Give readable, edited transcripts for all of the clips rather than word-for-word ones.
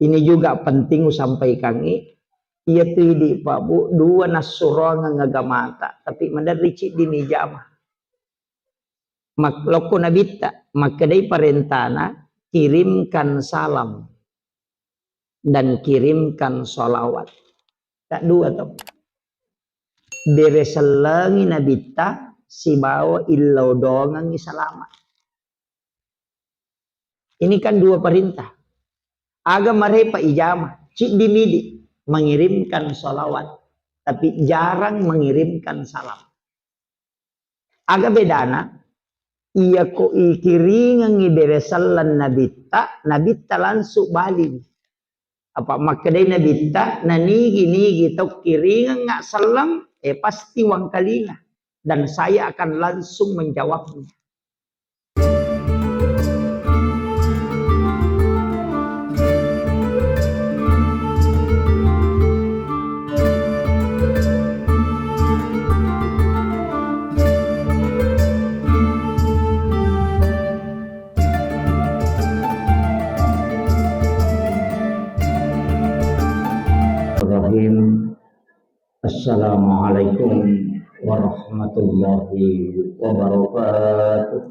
Ini juga penting sampaikan iya di Pak Bu dua nasura ngagamata tapi mendaricik di nijama mak loko nabita maka dari perintana kirimkan salam dan kirimkan sholawat tak dua tuh bereselangi nabita si bawa illau dongang selamat. Ini kan dua perintah. Agama mereka ijamah, cik dimidi mengirimkan sholawat, tapi jarang mengirimkan salam. Agak bedana, iya ko ikiringan ngiberesalan nabita langsung balik. Apa makadai nabita nigi tok kiringan nggak salam, pasti wang kalina. Dan saya akan langsung menjawabnya. Assalamualaikum warahmatullahi wabarakatuh.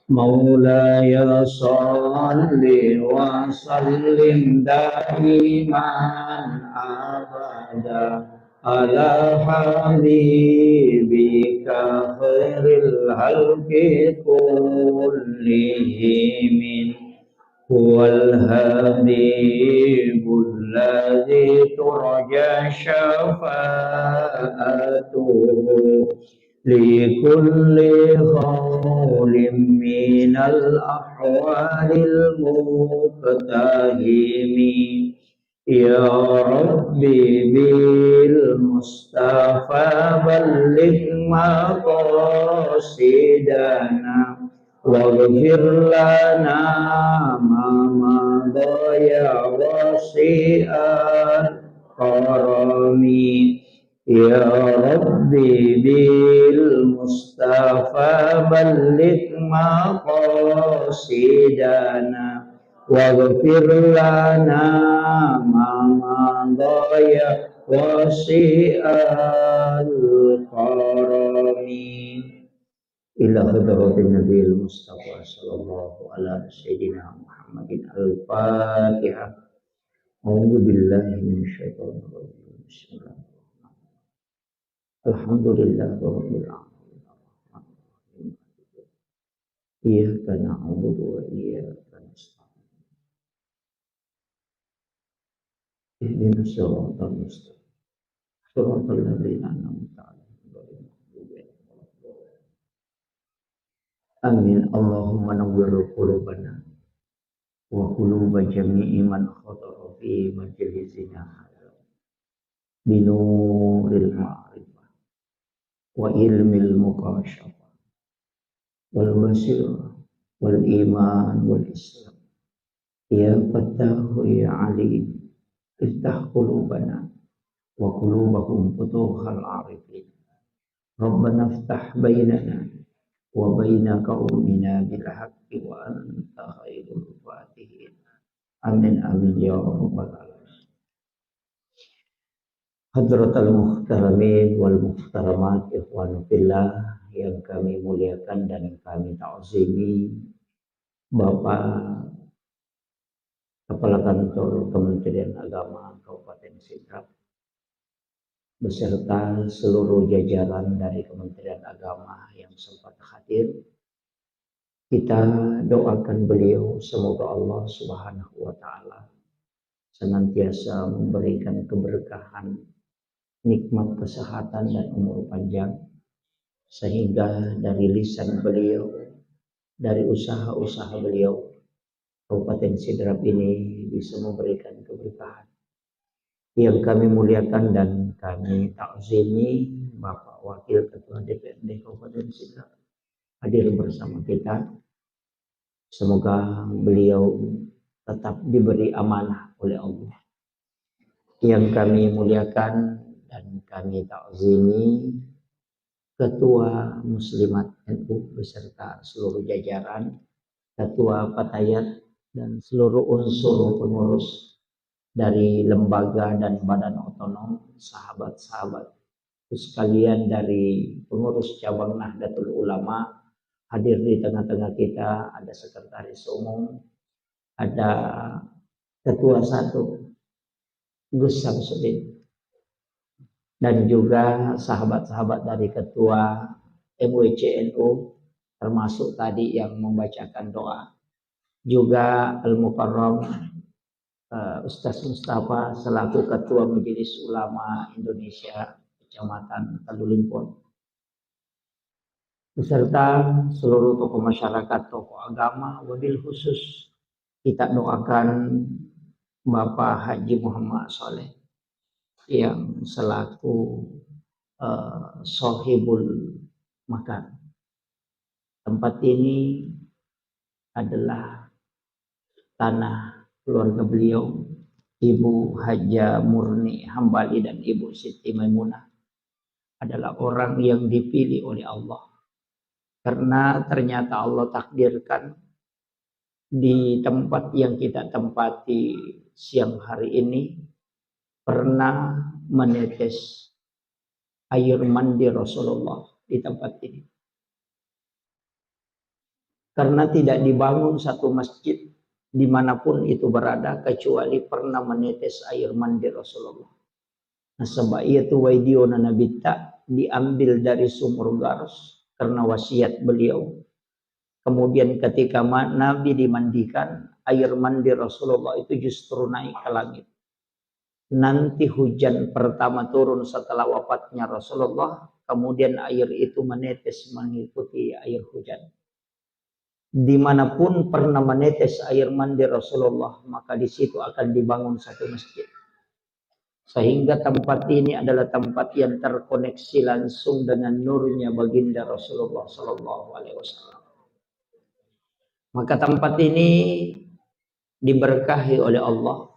Maulaya salli wa sallim daiman abada ala habibika khairil halqi kullihim. هو الحبيب الذي ترجى شفاعته لكل خول من الأحوال المقتهم يا ربي بالمصطفى بلغ مقاصدنا واغفر لنا ما مضى وسيء الكرم يا ربي بالمصطفى بلغ مقاصدنا واغفر لنا ما مضى وسيء الكرم إلى حضرة النبي المصطفى صلى الله على سيدنا محمد الفاتحة. أعوذ بالله من الشيطان الرجيم. بسم الله الرحمن الرحيم. الحمد لله رب العالمين. إياك نعبد وإياك نستعين. اهدنا الصراط المستقيم صراط الذين أنعمت عليهم. Amin. Allahumma nawwir qulubana wa quluba jami'i man khatara fi majlisina binuril ma'rifah wa ilmil muqasyafah wal basirah wal iman wal islam ya fattahu ya alim iftah qulubana wa qulubahum futuhal arifin rabbana iftah bainana wa baina qaumina bil haqqi wa anta khairul fatihin. Amin amin ya rabbal alamin. Hadratal muhtaramin wal muhtaramat ikhwan fillah yang kami muliakan dan kami ta'zimi, Bapak Kepala Kantor Kementerian Agama Kabupaten Sidrap beserta seluruh jajaran dari Kementerian Agama yang sempat hadir. Kita doakan beliau semoga Allah Subhanahu wa taala senantiasa memberikan keberkahan, nikmat kesehatan dan umur panjang sehingga dari lisan beliau, dari usaha-usaha beliau, Kabupaten Sidrap ini bisa memberikan keberkahan. Yang kami muliakan dan kami takzimi Bapak Wakil Ketua DPRD Kabupaten Sidrap hadir bersama kita. Semoga beliau tetap diberi amanah oleh Allah. Yang kami muliakan dan kami takzimi Ketua Muslimat NU beserta seluruh jajaran ketua Patayat, dan seluruh unsur pengurus dari lembaga dan badan otonom, sahabat-sahabat sekalian dari pengurus cabang Nahdlatul Ulama hadir di tengah-tengah kita. Ada sekretaris umum, ada ketua satu Gus Samsudin, dan juga sahabat-sahabat dari ketua MWCNU, termasuk tadi yang membacakan doa, juga Al-Mukarram Ustaz Mustafa selaku Ketua Majelis Ulama Indonesia Kecamatan Talulimpon, beserta seluruh tokoh masyarakat, tokoh agama. Wabil khusus kita doakan Bapak Haji Muhammad Soleh yang selaku sohibul makan. Tempat ini adalah tanah keluarga beliau, Ibu Haja Murni Hambali dan Ibu Siti Maimunah adalah orang yang dipilih oleh Allah. Karena ternyata Allah takdirkan di tempat yang kita tempati siang hari ini pernah menetes air mandi Rasulullah di tempat ini. Karena tidak dibangun satu masjid dimanapun itu berada kecuali pernah menetes air mandi Rasulullah. Nah, sebab itu waidiona nabita diambil dari sumur Garus karena wasiat beliau. Kemudian ketika Nabi dimandikan, air mandi Rasulullah itu justru naik ke langit. Nanti hujan pertama turun setelah wafatnya Rasulullah, kemudian air itu menetes mengikuti air hujan. Dimanapun pernah menetes air mandi Rasulullah, maka di situ akan dibangun satu masjid. Sehingga tempat ini adalah tempat yang terkoneksi langsung dengan nurnya baginda Rasulullah Sallallahu Alaihi Wasallam. Maka tempat ini diberkahi oleh Allah.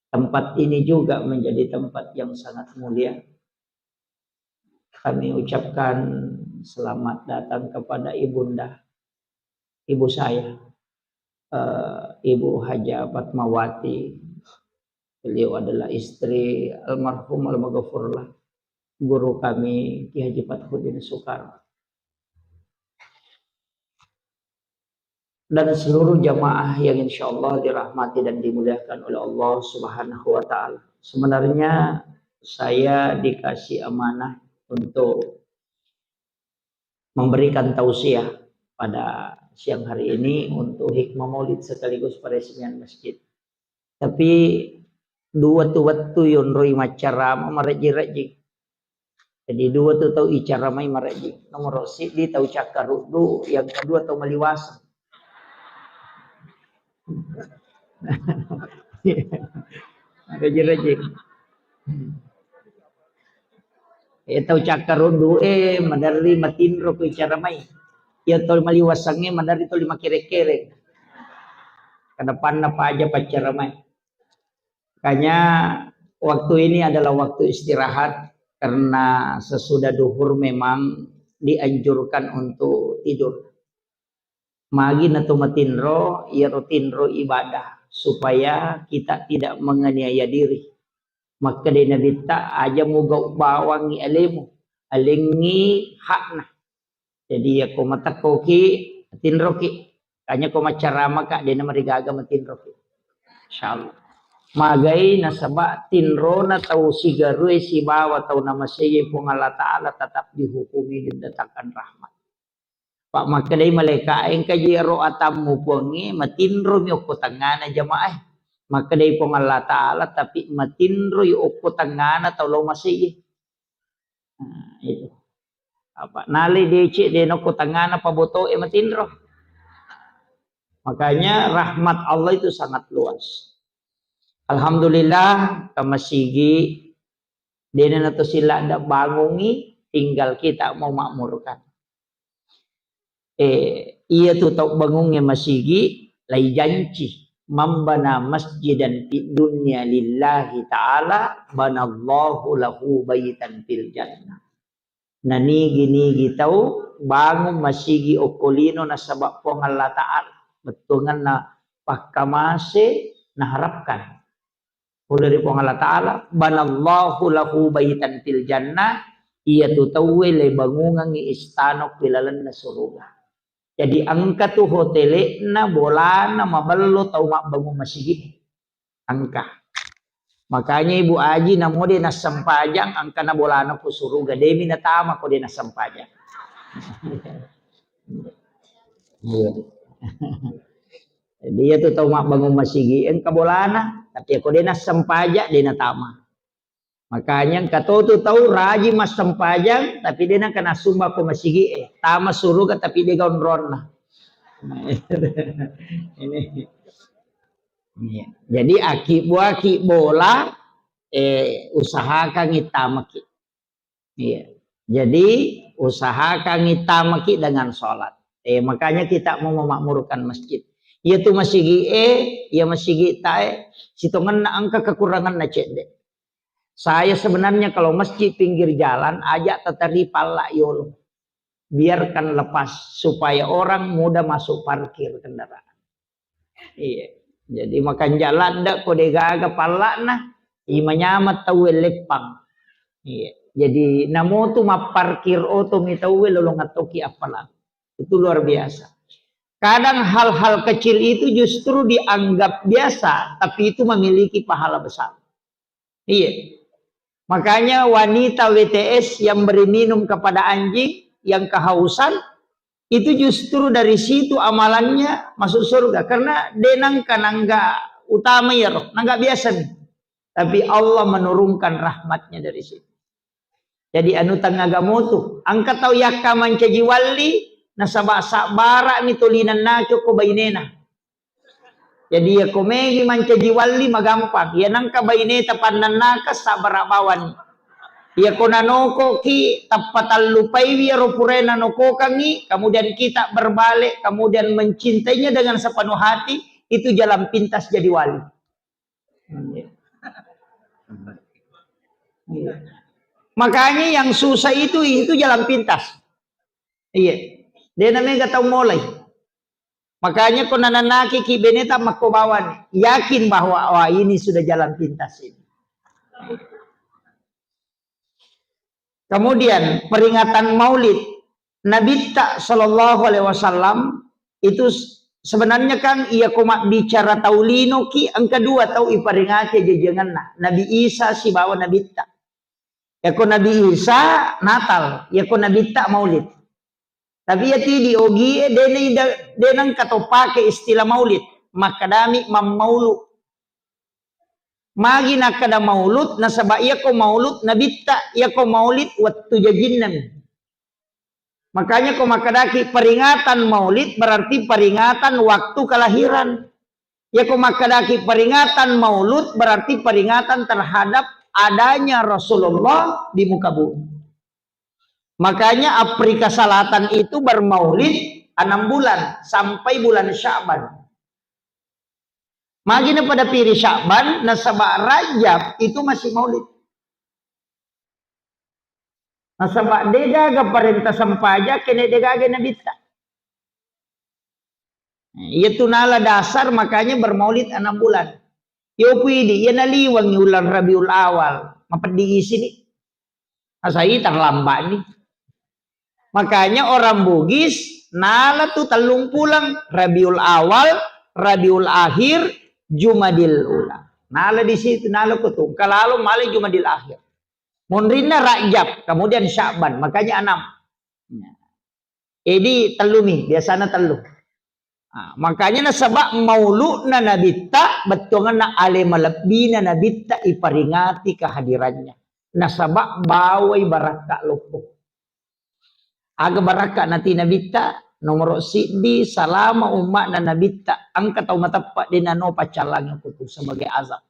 Tempat ini juga menjadi tempat yang sangat mulia. Kami ucapkan selamat datang kepada ibunda, ibu saya, Ibu Haja Fatmawati. Beliau adalah istri almarhum al-maghfurlah guru kami Ki Haji Fathuddin Soekarno. Dan seluruh jamaah yang insya Allah dirahmati dan dimuliakan oleh Allah Subhanahu wa Ta'ala. Sebenarnya saya dikasih amanah untuk memberikan tausiah pada siang hari ini untuk hikmah maulid sekaligus peresmian masjid. Tapi dua tu waktu yon roi macarama maraji-raji. Jadi dua tu tahu icara mai maraji. Nomor di tahu cakar du, yang kedua tahu meliwasa. Raji-raji. Tahu cakar du madari matinro ko icara mai. Ya tol maliwasangnya madari tol lima kere-kere. Kedepan apa aja pacar mai. Makanya waktu ini adalah waktu istirahat karena sesudah duhur memang dianjurkan untuk tidur. Magi natu matinro, ya rutinro ibadah supaya kita tidak menganiaya diri. Maka di Nabi tak aja muga bawangi alemu, alengi hakna. Jadi ya ko matakoki tinroki, kanya ko macarama kak di nama rigaga matinroki. Insyaallah. Magai nasaba tinro na tau sigarue si bawa tau nama saya pun Allah Ta'ala tetap dihukumi didatangkan rahmat. Pak makalay maleka ang kajiro atamu pongi matinro mi uko tangana jamaah. Makalay pong Allah Ta'ala tapi matinro yu uko tangana tau lo masih. Itu. Apa nali deci deno uko tangana paboto matinro. Makanya rahmat Allah itu sangat luas. Alhamdulillah kamasigi dena nato sila da bangungi tinggal kita mau makmurkan. Iya tuh tau bangungnya masigi lai janji membana masjidan di dunia lillahi ta'ala banallahu lahu baitan fil jannah. Nani gini tau bangun masigi okolino na sabab pong Allah Ta'ala betungan na pakamase naharapkan. Oleh Allah Ta'ala, banallahu lahu baitan fil jannah, ia tutawe le bangungan ni istana pilalan na suruga. Jadi angka tu hotele na bolana maballo tau mak bangun masjid angka. Makanya Ibu Aji namo dia na sampajang angka na bolana po suruga. Demi na tama ko dia na sampajang. Dia tu tahu mak bangun masigi en kabolana tapi ako dia na sampajak dia na tama. Makanya kato tu tahu raji mas sampajang tapi dia na kana sumba ko masigi tama suruga tapi dia gaun ron na. Ini. Jadi aki bola usahakan itamaki. Iya. Jadi usahakan itamaki dengan sholat. Makanya kita mau memakmurkan masjid. Ia tu masigi ia masigi tae. Sitongan na angka kekurangan na cede. Saya sebenarnya kalau masjid pinggir jalan ajak tetari pala yolo. Biarkan lepas supaya orang mudah masuk parkir kendaraan. Iya. Jadi makan jalan dak kode gaga pala nah imanya tahu lepang. Iya. Jadi namo tu ma parkir auto mi tahu lolong atoki apalah. Itu luar biasa. Kadang hal-hal kecil itu justru dianggap biasa, tapi itu memiliki pahala besar. Iya. Makanya wanita WTS yang beri minum kepada anjing yang kehausan, itu justru dari situ amalannya masuk surga. Karena denang kanangga utama ya roh, nangga biasa nih. Tapi Allah menurunkan rahmatnya dari situ. Jadi anu tangagamu tuh, angkat tau yakka mancaji wali, nasabak-sabara mitulinan na ko bainena. Jadi ya komegi mancaji wali magampang. Ya nangka baineta panan naka sabara bawan. Ya konanoko ki tapatal lupai ya ropurena noko kangi. Kemudian kita berbalik, kemudian mencintainya dengan sepenuh hati. Itu jalan pintas jadi wali. Makanya yang susah itu jalan pintas. Iya. Dia namanya gak tahu mulai. Makanya kau nananaki ki beneta makobawan yakin bahwa wah ini sudah jalan pintas ini. Kemudian peringatan Maulid Nabi Sallallahu Alaihi Wasallam itu sebenarnya kan ia komak bicara taulino ki angka dua tahu iparingati jejengan Nabi Isa si bawa Nabi Ta. Ya ko Nabi Isa Natal, ya ko Nabi Ta Maulid. Tapi ya ti diogi denang kato pake istilah maulid makadami mammaulu magi nakada maulud nasaba iya ko maulud nabitta iya ko maulid wattu jajinnan. Makanya ko makadaki peringatan maulid berarti peringatan waktu kelahiran. Ya ko makadaki peringatan maulud berarti peringatan terhadap adanya Rasulullah di muka bumi. Makanya Afrika Selatan itu bermaulid 6 bulan sampai bulan Sya'ban. Magina pada piri Sya'ban, nasabak Rajab itu masih maulid. Nasabak degaga perintah sampaja kene degaga nabita. Itu nala dasar makanya bermaulid 6 bulan. Yo puidi, ya naliwang ulang Rabiul Awal. Mapadi sini. Asai terlambat nih. Makanya orang Bugis nala tuh telung pulang Rabiul Awal, Rabiul Akhir, Jumadil Ula. Nala di situ nala kutung. Kalau malah Jumadil Akhir. Munrina Rajab, kemudian Sya'ban, makanya 6. Jadi telumi, biasanya telu. Nah, makanya nasabak mauludna nabitta betungan na alimalabina nabitta iparingati kehadirannya. Nasabak bawai baraka lupuh. Aga baraka nanti nabitta nomor sidi salama umat na nabitta angka tau matapak dinano pacalang yang putus sebagai azab.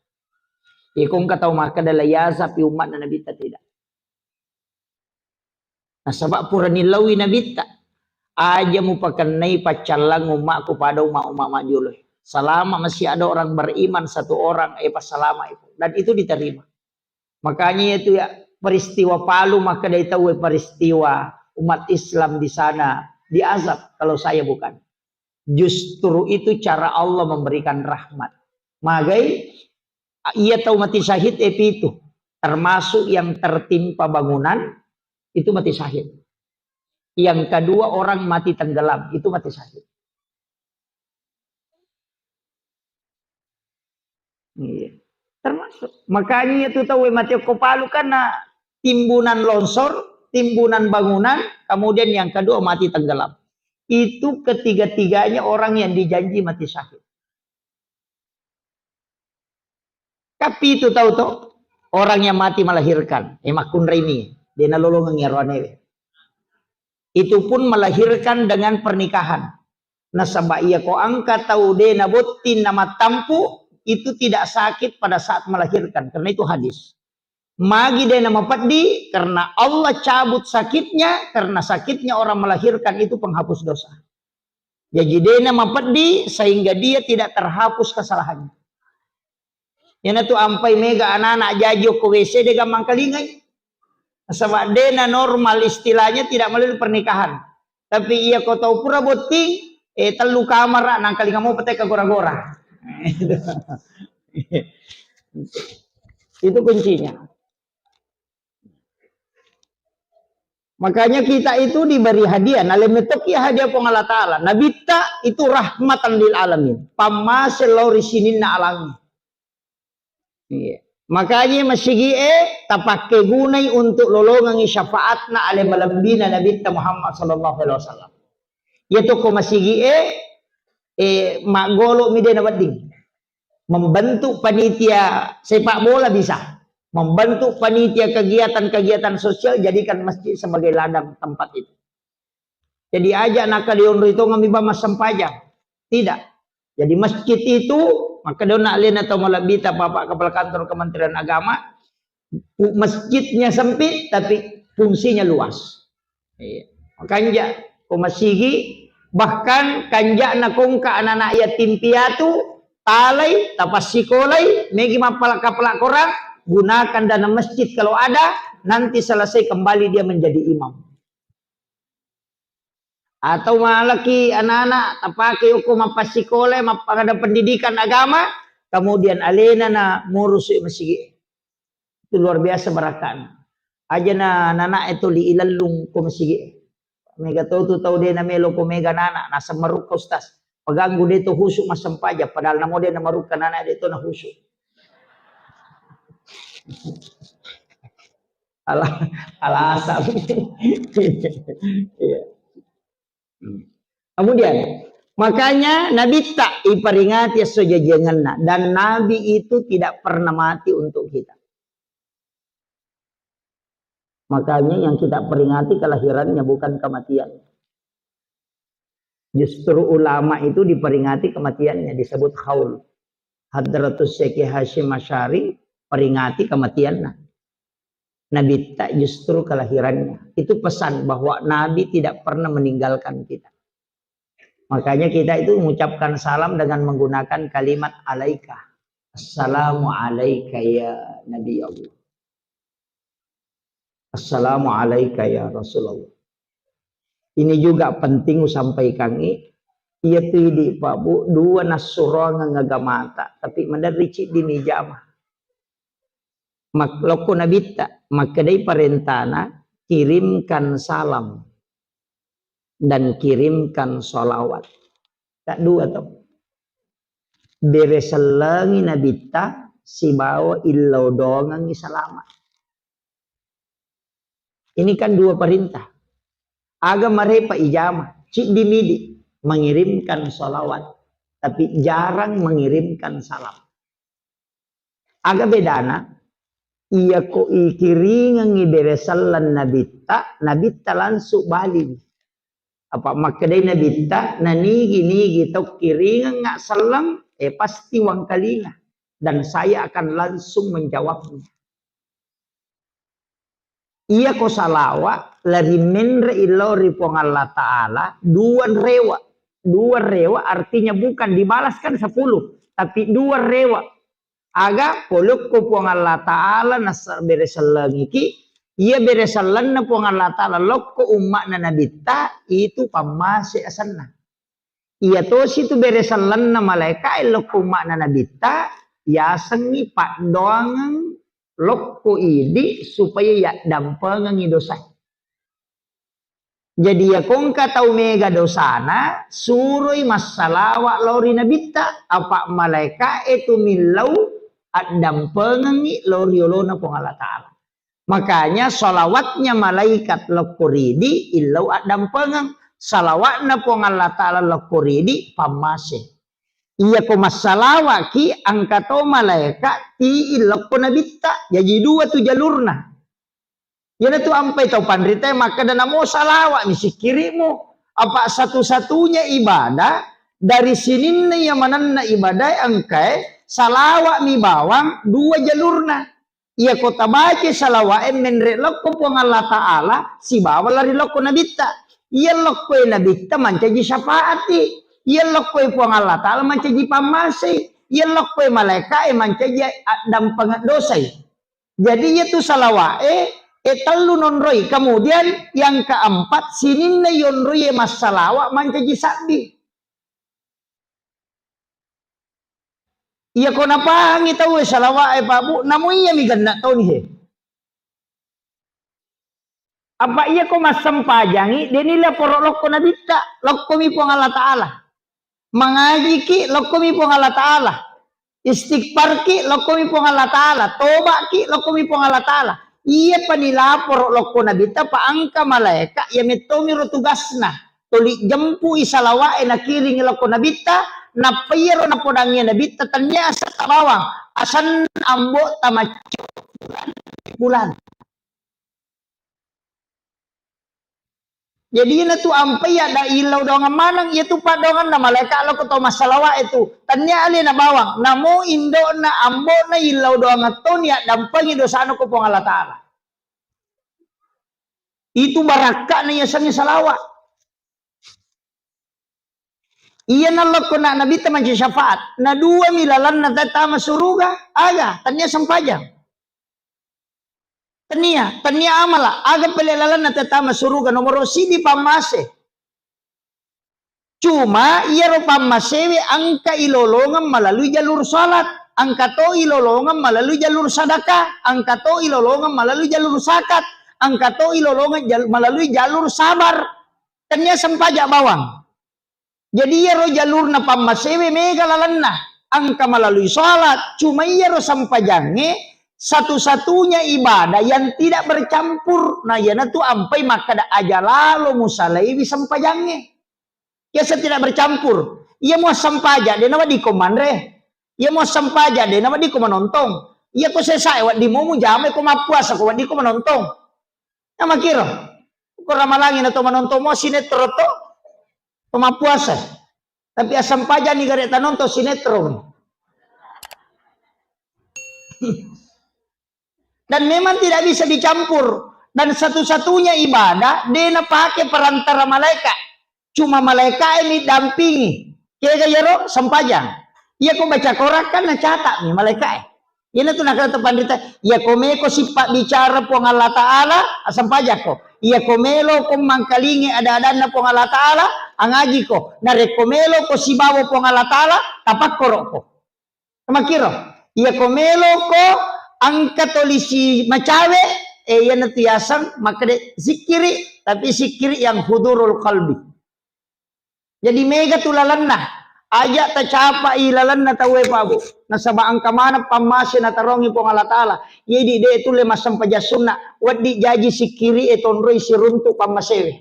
Kung katau maka adalah yazab umat na nabitta tidak. Nasabak pura nilawi nabitta aja mu pakanai pacalang umat kepada umat-umat majuluh. Selama masih ada orang beriman satu orang pas selama itu dan itu diterima. Makanya itu ya peristiwa Palu maka dia tahu peristiwa umat Islam di sana diazab kalau saya bukan. Justru itu cara Allah memberikan rahmat. Magai ia tahu mati syahid itu termasuk yang tertimpa bangunan itu mati syahid. Yang kedua orang mati tenggelam itu mati syahid. Iya. Termasuk. Makanya itu tahu mati kopalu karena timbunan longsor, timbunan bangunan, kemudian yang kedua mati tenggelam. Itu ketiga-tiganya orang yang dijanji mati syahid. Tapi itu tahu toh orang yang mati melahirkan, emakun remi, dia nalolong ngeronewe. Itu pun melahirkan dengan pernikahan. Nasabah ia ko angka tahu dia nabotin nama tampu itu tidak sakit pada saat melahirkan karena itu hadis. Magi dia nama padi karena Allah cabut sakitnya karena sakitnya orang melahirkan itu penghapus dosa. Jadi dia nama padi sehingga dia tidak terhapus kesalahannya. Yang itu ampai mega anak-anak jajo ke WC dia gampang kelingai. Sebab dena normal istilahnya tidak melalui pernikahan. Tapi ia kau tahu pura boti, telu kamar nang kali kamu petek ke gora-gora. Itu kuncinya. Makanya kita itu diberi hadiah. Nalemetok ya hadiah pun Allah Ta'ala. Nabita itu rahmatan lil alamin. Pamaselau risininna alami. Iya. Makanya masigi tapake gunai untuk lolongan syafaatna ale malambina Nabi Muhammad sallallahu alaihi wasallam. Yaitu ko masigi magolo midena wading. Membentuk panitia sepak bola bisa. Membentuk panitia kegiatan-kegiatan sosial jadikan masjid sebagai ladang tempat itu. Jadi aja nak dionro itu ngamiba masam pajak. Tidak. Jadi masjid itu maka dona alien atau malabita Bapak Kepala Kantor Kementerian Agama masjidnya sempit tapi fungsinya luas. Makanya komasigi bahkan kanja nakongka anak-anak yatim piatu talai tapas sikolai megi mapalak-palak korang gunakan dana masjid kalau ada nanti selesai kembali dia menjadi imam. Atau malaki anak-anak tapake hukum apa sekolah ada pendidikan agama kemudian alena na murusi masjid itu luar biasa berakan aja na anak itu liilalung ko masjid mega tahu dia na melo ko mega nana nasa maruk ustas paganggu dia to husuk masam paja padahal namo dia na maruk kanana dia to na husuk ala asal. Iya. Kemudian makanya Nabi tak iperingati sejajanganna dan Nabi itu tidak pernah mati untuk kita. Makanya yang kita peringati kelahirannya bukan kematian. Justru ulama itu diperingati kematiannya disebut khaul. Hadratus Syekh Hashim Asy'ari peringati kematiannya. Nabi tak justru kelahirannya. Itu pesan bahwa Nabi tidak pernah meninggalkan kita. Makanya kita itu mengucapkan salam dengan menggunakan kalimat alaika. Assalamu alaika ya Nabi Allah. Assalamu alaika ya Rasulullah. Ini juga penting sampaikan ia tidak Pak Bu dua nasura ngagamata tapi mendaricit di mijama. Loko nabita maka dari perintana kirimkan salam dan kirimkan sholawat. Tak dua toh. Bereselangi nabita si bawa illau dongangi salama. Ini kan dua perintah. Agama repa ijama cik dimidi mengirimkan sholawat tapi jarang mengirimkan salam. Agak bedana ia ko ikiringan iberesalan nabita langsung balik. Apa makadai nabita nigi tok kiringan ngak salam pasti wang kalinga dan saya akan langsung menjawabnya. Ia ko salawa lari menre ilori pong Allah Ta'ala dua rewa artinya bukan dibalaskan 10 tapi 2 rewa. Aga poluk ko pong Allah Ta'ala nasar beresalang iki ia beresalan na pong Allah Ta'ala loko umak na nabita itu pamasi asanna Iya to situ beresan na malaika lokko makna nabita ya sengi pak doangan lokko idi supaya ya dampangan dosa. Jadi ya kong katau mega dosana suroi masalawa lori nabita apa malaika itu milau at dampangan lori olona pong Allah Ta'ala. Makanya salawatnya malaikat lokoridi illau at dampangan. Salawatna pong Allah Ta'ala lokoridi pamase. Iya ko masalawa ki angkato malaika ti iloko nabita. Jadi dua tu jalurna. Yana tu ampai tau pandrita maka dana mo salawa misi kirimu. Apa satu-satunya ibadah dari sini yang mananna ibadah angkai salawa mi bawang dua jalurna. Iya kota baca salawa menre loko pong Allah Ta'ala si bawa lari loko nabita. Iya lokoi nabita mancaji syafaati. Iya lokoi puang Allah Ta'ala mancaji pamasi. Iya lokoi malaika mancaji dampangan dosai. Jadi itu salawae telu nonroi. Kemudian yang keempat sininna yonroi masalawa mancaji sabi. Iya kona pangi tahu salawae Pak Bu. Namun iya mi ganda tau nih. Apa iya ko masampajangi denila porok lokko nabita lokko mi pong Allah Ta'ala mengaji ki lokko mi pong Allah Ta'ala istighfar ki lokko mi pong Allah Ta'ala toba ki lokko mi pong Allah Ta'ala iya panila porok lokko nabita pa angka malaika ya metomi ro tugasna tuli jempu isalawae na kiring lokko nabita na payero na podangnya nabita tanya asa tabawang asan ambo tamacu bulan. Jadi ini tuh ampai ya da ilau dongan manang ya tuh padongan na malaikat lo keto masalawa itu tanya ali na bawang namo indo na ambo na ilau dongan ton ya dampangi dosa no ko pong Allah Ta'ala itu baraka na ya sangi salawa iya na lo ko na nabi teman syafaat na dua milalan na tatama suruga aga tanya sampajang tania amala aga pelelalan na tatama suruga nomor sidi pamase cuma iya ro pamasewe angka ilolongan melalui jalur salat angka to ilolongan melalui jalur sedekah angka to ilolongan melalui jalur zakat angka to ilolongan melalui jalur sabar tanya sempajak bawang jadi iya ro jalur na pamasewe mega lalanna angka melalui salat cuma iya ro sampajange satu-satunya ibadah yang tidak bercampur. Nah, yana tu ampai maka da aja lalu musalaiwi sampajangnya. Ya tidak bercampur. Ia mau sampaja dia nama di komandre. Ia mau sampaja dia nama di komanontong. Ia ko selesai wat di momu jamai ko mapuasa ko wat di komanontong. Ya makiro. Ko ramalangin atau manontong mo sinetron to pemapuasa. Tapi asam paja ni gareta nonton sinetron. Dan memang tidak bisa dicampur. Dan satu-satunya ibadah, dia pakai perantara malaikat. Cuma malaikat ini dampingi. Kaya yaro sampajang. Ia ko baca korak kan na catat nih malaikat. Ia tu nak kata pandita. Ia kome ko sifat bicara pong Allah Ta'ala sampajak ko. Ia komelo ko mangkalingi ada na pong Allah Ta'ala angaji ko. Narekomelo ko sibawo pong Allah Ta'ala tapak korok ko. Makiro. Ia komelo ko ang katolisi macawe yan natiyasan makade zikiri tapi zikiri yang hudurul qalbi. Jadi mega tulalan na aja ta capa ilalan na tawe pabu nasaba ang kamana pamase na tarongi pong Allah Ta'ala yedi de tule masam pajasunna wadi jaji sikiri etonroi siruntu pamasewe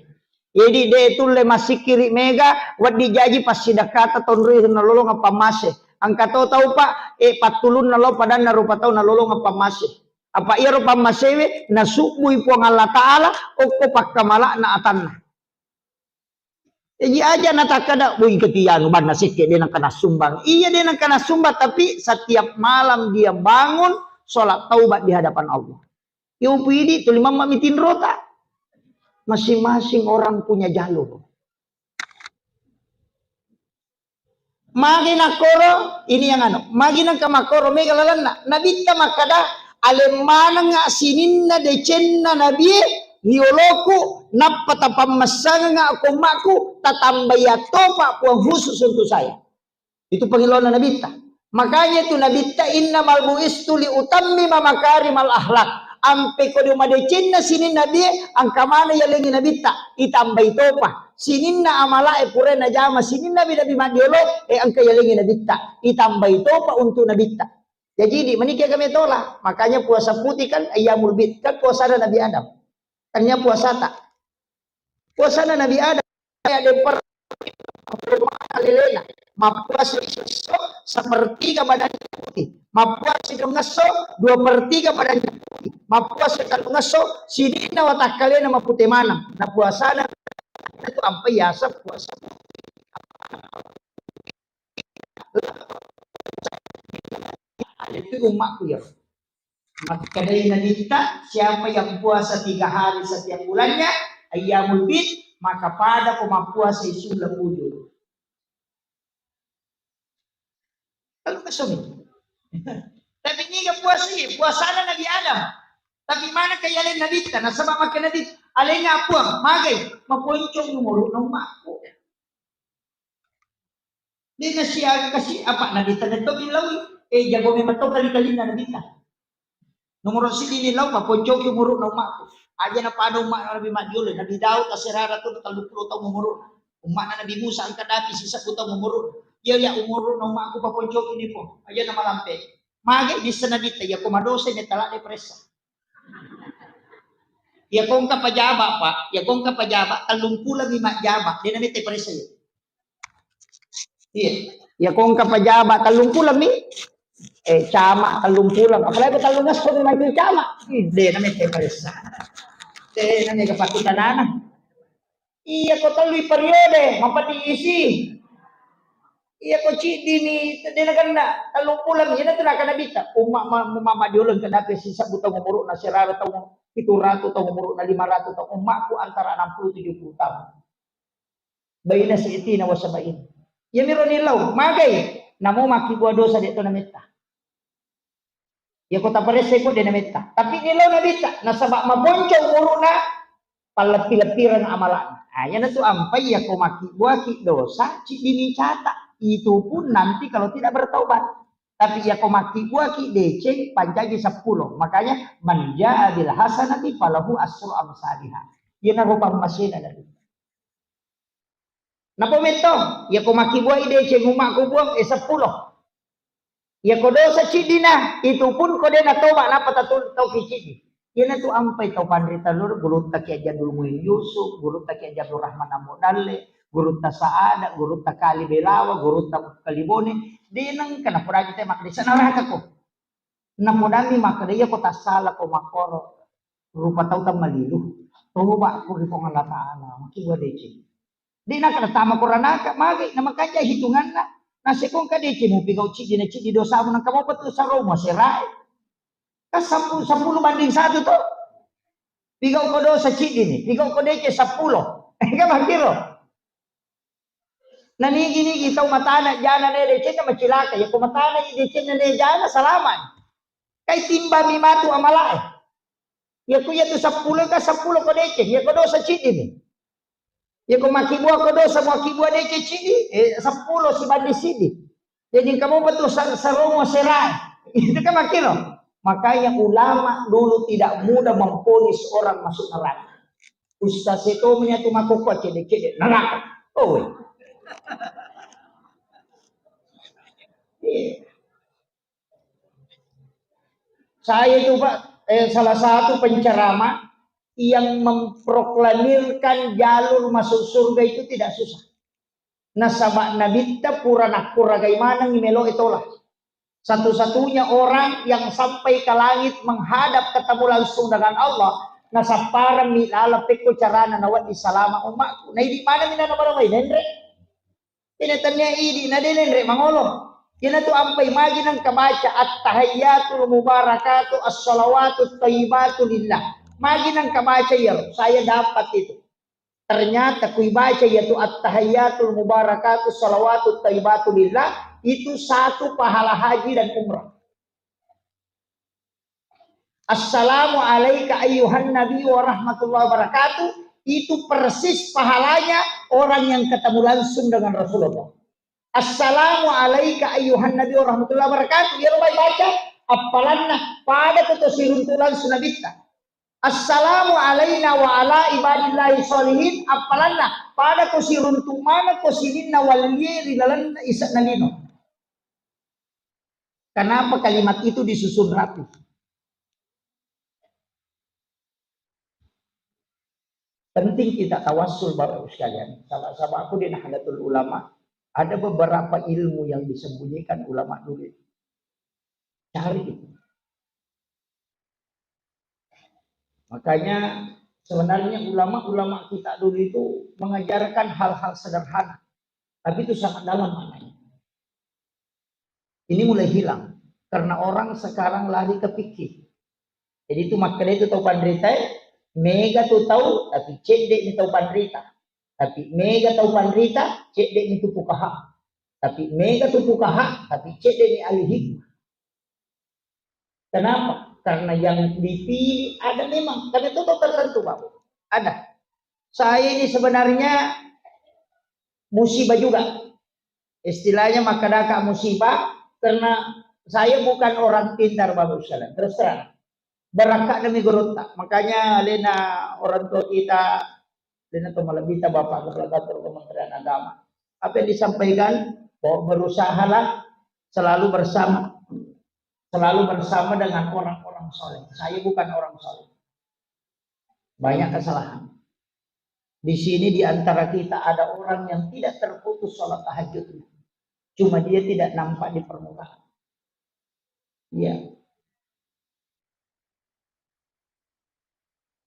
yedi de tule masikiri mega wadi jaji pasidakata tonroi nalolong pamase. Angka tahu pak, patulun nalo padan narupa tahu nalolo ngapamase. Apa iya rupa masewe nasubui puang Allah Ta'ala oko pakkamala na atanna. Jadi aja natakada bui ketian ban nasike dia nak kena sumbang. Iya dia nak kena sumbang tapi setiap malam dia bangun sholat taubat di hadapan Allah. Iu pidi tu lima mamitin rota. Masing-masing orang punya jalur. Magina koro ini yang ano magina kamakoro mega lalana nabita makada alemana nga sininna decenna nabi nioloku napata pamasanga nga ako maku tatambaya topa puang khusus untuk saya. Itu pangilauan na nabita. Makanya itu nabita innamal buistu li utammima makarimal akhlak. Ampe ko di madecin na sinin nabi ang kamana yalengi nabita itambay topa. Sinin na amala pure na jama sinin nabi madiolo ang kayalengi nabita itambay topa untuk nabita. Jadi di manikya kami tolak. Makanya puasa putih kan ayyamul bid kan puasa na Nabi Adam. Kanya puasa tak. Puasa na Nabi Adam ada alilena. Mapuas sepertiga badannya putih. Mapuas ikam ngaso 2/3 badannya putih. Mapuas ikam ngaso sini na watak kalian nama putih mana. Na puasa na itu apa yasa puasa. Itu umatku ya. Maka dari nadita siapa yang puasa 3 hari setiap bulannya ayyamul bid maka pada puasa isulah ujur. Kalau kesumi. Tapi ini gak puasa na Nabi Adam. Tapi mana kaya Nabi ta nasabak makan Nabi alenya puang magay maponcong numuro ng mako. Di na siya kasi apa Nabi ta nito bilaw jago may mato kali-kali na Nabi ta. Numuro sili nilaw maponcong numuro ng mako. Aja na paano Nabi Madiul Nabi Daud asirara to 30 taong numuro. Umma na Nabi Musa ang kadapi sisa putang numuro. Ya umuro nang mako paponcok ini po. Ayan na malampe. Magi di sana dita ya kumadose ni tala de presa. Ya kung kapajaba pa, ya kung kapajaba talungkulang ni majaba, di na te presa yo. Iya. Ya kung kapajaba talungkulang ni cama talungkulang. Apalagi talungas ko ni Michael cama. Di na te presa. Di na kapakitanan. Iya ko taloy periode mapatiisi. Iya ko ci dini dinaganda talungkulang ina to nakanabita umma diulang kadapi sisa butang umuro na sirara taong 700 taong umuro na 500 taong umma ko antara 60-70 tahun. Bayina si iti na wasabain. Ya miro nilaw magay namo makigwa dosa dito na meta. Ya ko taparese ko din na meta. Tapi nilaw na bita nasaba maboncho umuro na palapilapiran amalan. Yan na to ampay ya ko makigwa ki dosa ci dini cata. Itu pun nanti kalau tidak bertaubat. Tapi ya komaki gua ki DC panjagi 10. Makanya manja adil hasanati falahu asru amsalihah. Yan ang rupang masina dali. Napomento, ya komaki gua DC nguma ko buang 10. Ya kodosa cidina, itu pun kode na toba na patatul tau kicidi. Yan na to ampay tau pandrita lur gurut ta ki Jadul Muin Yusuf, gurut ta ki Jadul Rahman Amodalle. Gurut ta Saada, gurut ta Kali Belawa, gurut ta Kalibone, di nang kana pura kita makdi sana rata ko. Napodami makdi ko ta sala ko makoro. Rupa tau ta malilu. Tuba ko ri ko Allah Taala, makiwa deci. Di na kana tama ko ranaka magi na makanya hitungan na. Nasi kong kadeci mo pigaw ci di dosa mo nang kamo patu sa Roma sirai. Kas 10 banding 1 to. Pigaw ko do sa ci ni, pigaw ko deci 10. Ka makiro. Nanigi-nigi tau matana jana nere cina macilaka ya kumatana ide cina nere jana salaman kay timba mi matu amalai ya ku ya tu 10 ka 10 ko dece ya ko dosa cidi ni ya ko makibua ko dosa makibua dece cidi 10 si bandi sidi jadi kamu betul saromo serai itu kan makiro makanya ulama dulu tidak mudah memponis orang masuk neraka ustaz itu menyatu makoko cede neraka oh saya itu Pak salah satu penceramah yang memproklamirkan jalur masuk surga itu tidak susah. Nasabak nabita pura nakura gaimana ngimelo itulah. Satu-satunya orang yang sampai ke langit menghadap ketemu langsung dengan Allah. Nasapara milala peko carana nawat di salama umatku. Nah di mana mina nama nendre? Tinatanya idi na dinenre mangolo. Yan to ampay magi ng kabaca at-tahiyyatul mubarakatu as-salawatu thayyibatu lillah. Magi ng kabaca yan, saya dapat itu. Ternyata kui baca yaitu at-tahiyyatul mubarakatu as-salawatu thayyibatu lillah itu satu pahala haji dan umrah. Assalamu alayka ayyuhan nabi wa rahmatullahi wabarakatuh. Itu persis pahalanya orang yang ketemu langsung dengan Rasulullah. Assalamu alayka ayyuhan nabi wa rahmatullahi wabarakatuh. Ya Rabbi baca. Apalanna pada ketosiruntulan sunabita. Assalamu alayna wa ala ibadillahi sholihin. Apalanna pada kosiruntumana kosirinna waliyiri lalan isak nalino. Kenapa kalimat itu disusun rapi? Penting kita tawassul Bapak Ibu sekalian. Sama-sama aku di Nahdlatul Ulama ada beberapa ilmu yang disembunyikan ulama dulu. Cari itu. Makanya sebenarnya ulama-ulama kita dulu itu mengajarkan hal-hal sederhana. Tapi itu sangat dalam maknanya. Ini mulai hilang. Karena orang sekarang lari ke fikih. Jadi itu makanya itu tahu pandrita, mega tuh tahu, tapi cedek ini tahu pandrita. Tapi mega tahu pandrita, cedek ini tuh fukaha. Tapi mega tuh fukaha, tapi cedek ini ahli hikmah. Kenapa? Karena yang dipilih ada memang. Karena itu tertentu Pak. Ada. Saya ini sebenarnya musibah juga. Istilahnya makadaka musibah. Karena saya bukan orang pintar Bapak sekalian. Terus terang. Berakak demi geruntak. Makanya Lena orang tua kita. Lena Tomalabita Bapak Kepala Kementerian Agama. Apa yang disampaikan? Bahwa berusahalah selalu bersama dengan orang-orang soleh. Saya bukan orang soleh. Banyak kesalahan. Di sini di antara kita ada orang yang tidak terputus sholat tahajud. Cuma dia tidak nampak di permukaan. Iya.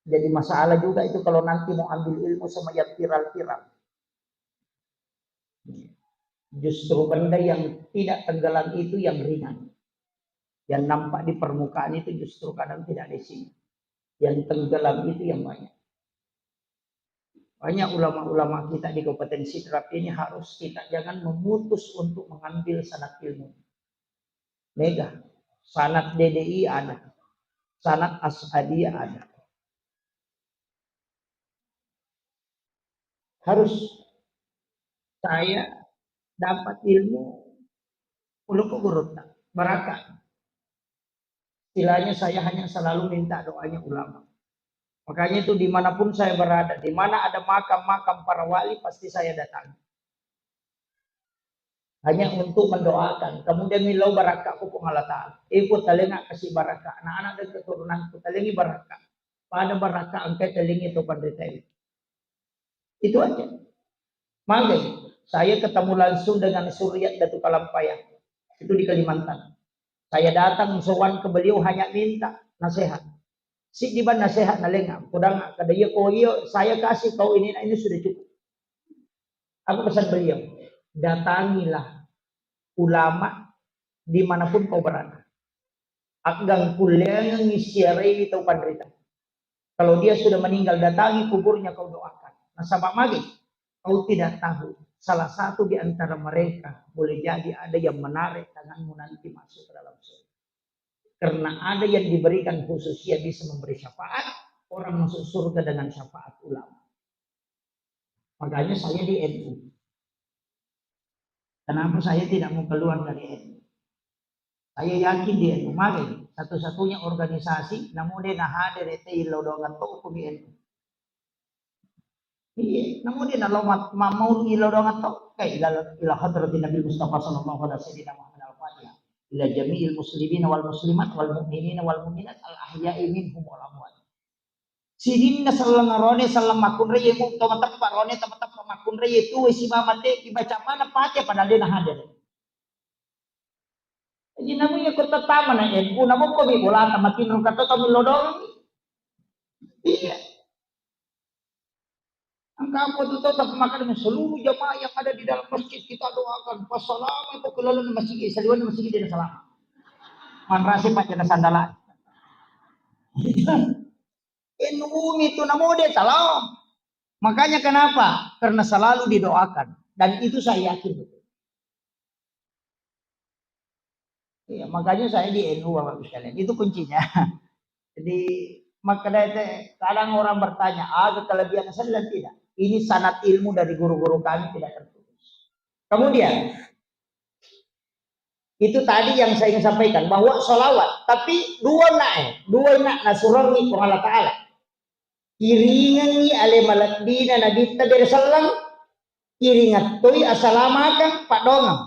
Jadi masalah juga itu kalau nanti mau ambil ilmu sama yang viral-viral. Justru benda yang tidak tenggelam itu yang ringan. Yang nampak di permukaan itu justru kadang tidak di sini. Yang tenggelam itu yang banyak. Banyak ulama-ulama kita di Kabupaten Sidrap ini harus kita jangan memutus untuk mengambil sanad ilmu. Mega. Sanad DDI ada. Sanad Asadiyah ada. Harus saya dapat ilmu ulu kegurutna, barakah. Istilahnya saya hanya selalu minta doanya ulama. Makanya itu dimanapun saya berada, di mana ada makam-makam para wali pasti saya datang. Hanya untuk mendoakan. Kemudian milau barakah ku pengalatan. Ikut telinga kasih barakah. Anak-anak dan keturunan ku telingi barakah. Pada barakah angkat telingi itu pandita itu. Itu aja. Maka saya ketemu langsung dengan Suryat Datuk Kalampayang. Itu di Kalimantan. Saya datang sowan ke beliau hanya minta nasihat. Si di mana nasihat nalengah. Kudang kadaya ko iyo saya kasih kau ini sudah cukup. Apa pesan beliau? Datangilah ulama dimanapun kau berada. Aggang kuliah ngisiarai itu pandrita. Kalau dia sudah meninggal datangi kuburnya kau doakan. Nah sabab magi kau tidak tahu. Salah satu di antara mereka boleh jadi ada yang menarik tanganmu nanti masuk ke dalam surga. Karena ada yang diberikan khususnya bisa memberi syafaat, orang masuk surga dengan syafaat ulama. Makanya saya di NU. Kenapa saya tidak mau keluar dari NU? Saya yakin di NU. Maka satu-satunya organisasi namun dia hadir itu ilodongan to di NU. Iya, namun dia kalau mau ilaw doang atau kayak ilah hadratin Nabi Mustafa sallallahu alaihi wasallam al-Fatihah ila jami'il muslimin wal muslimat wal mu'minin wal mu'minat al ahya'i minhum wal amwat. Sidinna sallallahu ngarone sallam makun reye mu teman-teman parone teman-teman makun reye itu si mamate dibaca mana pakai pada dia hadir. Jadi namanya kota taman na NU namun ko bi bola tamatin kata kami lodong. Iya. Angka apa itu tetap maka dengan seluruh jamaah yang ada di dalam masjid kita doakan wassalamu itu kelaluan masjid saliwan masjid dan salam. Manrasi pacana sandala. NU itu namo dia salam. Makanya kenapa? Karena selalu didoakan dan itu saya yakin betul. Iya, makanya saya di NU Bapak sekalian. Itu kuncinya. Jadi maka kadang orang bertanya, ada kelebihan salawat tidak? Ini sanad ilmu dari guru-guru kami tidak terputus. Kemudian itu tadi yang saya ingin sampaikan bahwa sholawat, tapi dua nak nasurangi ku Allah Ta'ala. Kiringangi ale malatdina Nabi Tabir Sallam, kiringat toy asalamakan Pak Dongam.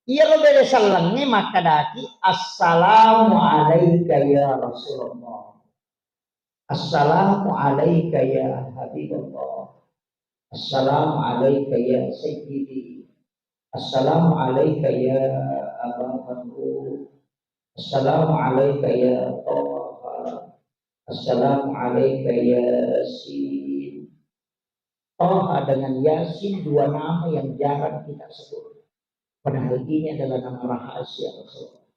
Iya lo bere sallamnya maka daki assalamu alaika ya Rasulullah. Assalamu alaika ya Habibullah. Assalamu alaika ya Sayyidi. Assalamu alaika ya Aba Bakr. Assalamu alaika ya Taha. Assalamu alaika ya Yasin. Taha dengan Yasin dua nama yang jarang kita sebut. Padahal ini adalah nama rahasia Rasulullah.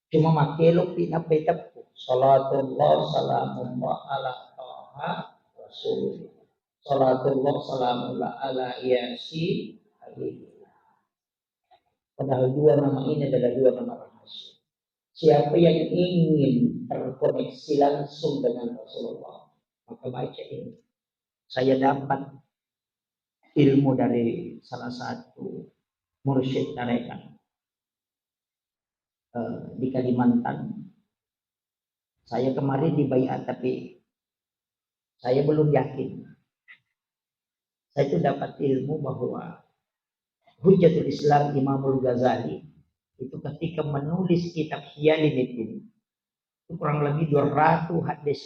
Cuma makelok pinapetapku. Salatullah salamullah ala Taha Rasulullah. Salatullah salamullah ala Yasin Habibullah. Padahal dua nama ini adalah dua nama rahasia. Siapa yang ingin terkoneksi langsung dengan Rasulullah, maka baca ini. Saya dapat ilmu dari salah satu mursyid tarekat di Kalimantan. Saya kemarin dibaiat tapi saya belum yakin. Saya itu dapat ilmu bahwa Hujjatul Islam Imamul Ghazali itu ketika menulis kitab Hiyaliddin itu kurang lebih 200 hadis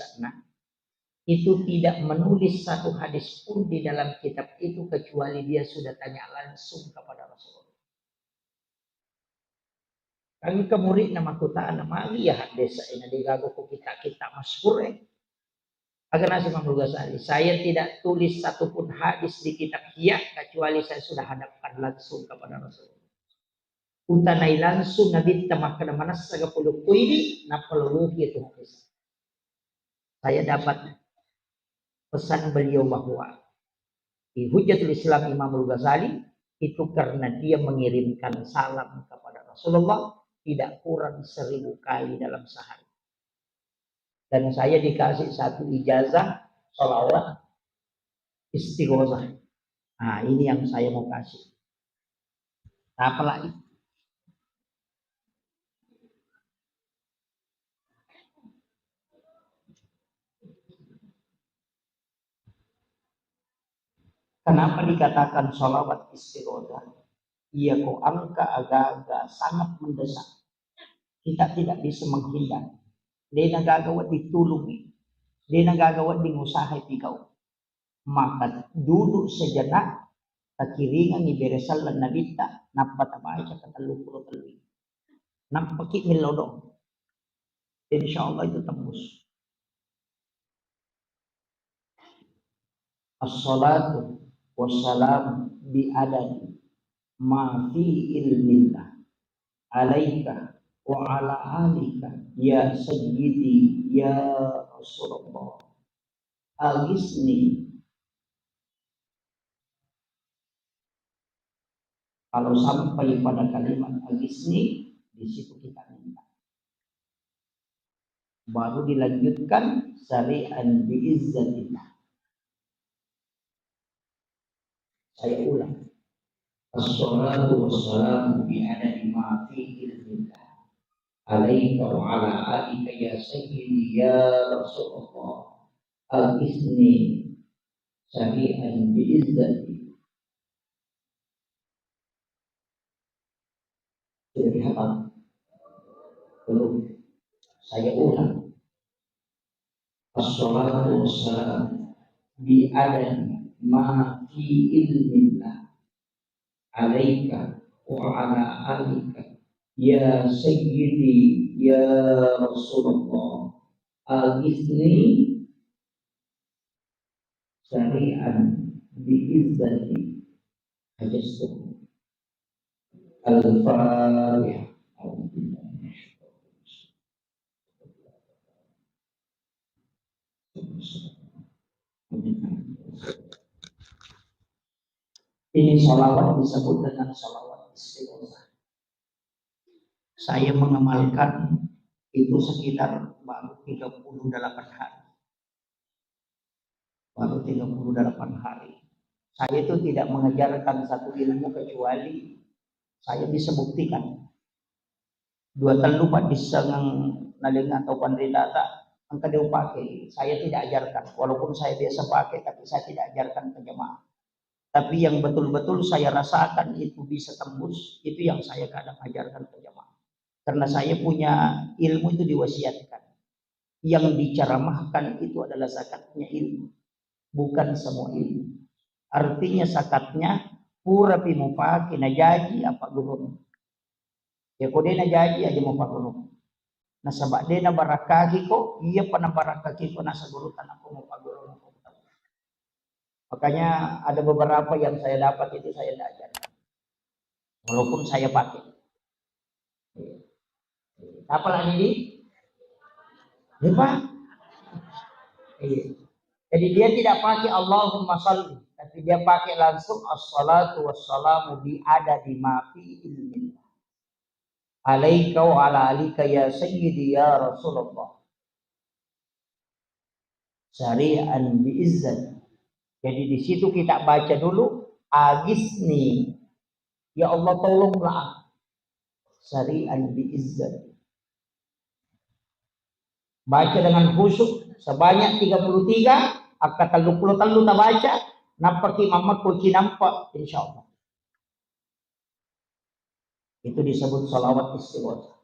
itu tidak menulis satu hadis pun di dalam kitab itu kecuali dia sudah tanya langsung kepada Rasulullah. Kami ke murid nama kuta nama ya hadis ini digago ku kita masyhur agar nasi Imam Ghazali. Saya tidak tulis satupun hadis di kitab Hiyah kecuali saya sudah hadapkan langsung kepada Rasulullah. Untanai langsung Nabi tamakkan mana sagapuluh kuili napaluluh itu hadis. Saya dapat pesan beliau bahwa di Hujjatul Islam Imamul Ghazali itu karena dia mengirimkan salam kepada Rasulullah tidak kurang 1000 kali dalam sehari. Dan saya dikasih satu ijazah sholawat istighosah. Nah ini yang saya mau kasih. Nah, apalagi? Kenapa dikatakan sholawat istighosah? Ia kok angka agak-agak sangat mendesak. Kita tidak bisa menghindar. Dia nagagawa ditulungi. Dia nagagawa dingusahay ikaw. Maka duduk sejenak takiringan ni beresal lan nabita napatabay sa katalupulo-taluin. Nampakit milodong. Insyaallah itu tembus. As-salatu wassalamu bi'adadi ma fi ilmillah alaika wa ala alika ya sayyidi ya Rasulullah agisni. Kalau sampai pada kalimat agisni, di situ kita minta. Baru dilanjutkan syari'an biizzatillah. Saya ulang. As-salatu wassalamu bi'adadi ma fi ilmillah alaika wa ala alika ya sayyidi ya Rasulullah agisni syari'an biizzatillah. Sudah dihafal? Belum. Saya ulang. As-salatu wassalamu bi'adadi ma fi ilmillah alaika wa ala alika ya sayyidi ya Rasulullah aghithni syari'an bi'izzati hajastuh. Al-Fatihah. Ini sholawat disebut dengan sholawat istighosah. Saya mengamalkan Itu sekitar baru 38 hari. Baru 38 hari. Saya itu tidak mengajarkan satu ilmu kecuali saya bisa buktikan. Dua telu pak disengang naling atau pandridata angka dia pakai. Saya tidak ajarkan. Walaupun saya biasa pakai, tapi saya tidak ajarkan ke jemaah. Tapi yang betul-betul saya rasakan itu bisa tembus, itu yang saya kadang ajarkan ke jemaah. Karena saya punya ilmu itu diwasiatkan. Yang diceramahkan itu adalah zakatnya ilmu, bukan semua ilmu. Artinya zakatnya pura pimu pakai na jaji apa guru. Ya kode na jaji aja mau pak guru. Nah sabak de na barakaki ko, iya pa na barakaki ko nasa guru tanah ko mau pak guru. Makanya ada beberapa yang saya dapat itu saya tidak ajarkan. Walaupun saya pakai. Apa lagi ini? Apa? Jadi dia tidak pakai Allahumma sholli, tapi dia pakai langsung as-salatu wassalamu bi adadi ma fi ilmin. Alaika wa ala alika ya sayyidi ya Rasulullah. Syari'an bi izzat. Jadi di situ kita baca dulu agisni. Ya Allah tolonglah. Syari'an bi izzat. Baca dengan khusyuk sebanyak 33, akka talu tak baca, nampak imam kunci nampak insyaallah. Itu disebut salawat istighosah.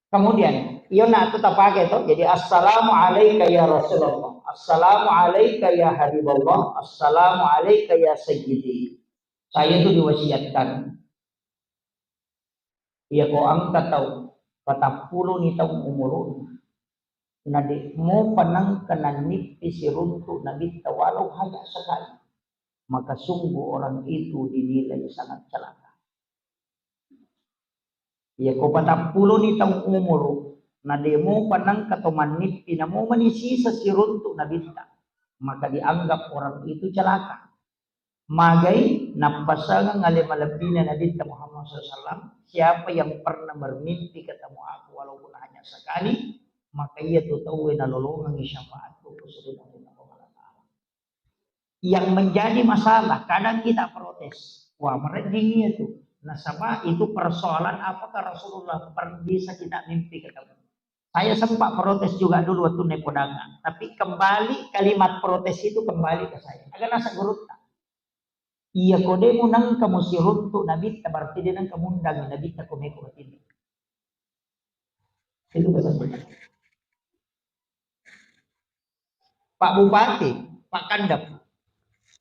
Kemudian, Yona tetap pakai itu. Jadi assalamu alayka ya Rasulullah, assalamu alayka ya Habibullah, assalamu alayka ya Sayyidi. Saya itu diwasiatkan. Ya ko angkat tahu 40 ni tahun umurun. Nadi mo panang kananip isiruntu nabi walau hanya sekali. Maka sungguh orang itu dinilai sangat celaka. Ya ko 40 ni tahun umur. Nadi mo panang katomanip pinamo manisi sa siruntu nabi. Maka dianggap orang itu celaka. Magai nampasangan ngalimalabina Nabi Muhammad SAW. Siapa yang pernah bermimpi ketemu aku walaupun hanya sekali, maka ia tahu nalolongan syafaatku. Yang menjadi masalah, kadang kita protes. Wah mereka itu. Nah sama itu persoalan apakah Rasulullah bisa kita mimpi ketemu. Saya sempat protes juga dulu waktu naik pedagang. Tapi kembali kalimat protes itu kembali ke saya. Agak nasa gurut. Iya kode munang kamu siruntu nabi berarti dia nang kamu undang nabi tak komeko ini. Itu pesan. Pak Bupati, Pak Kandap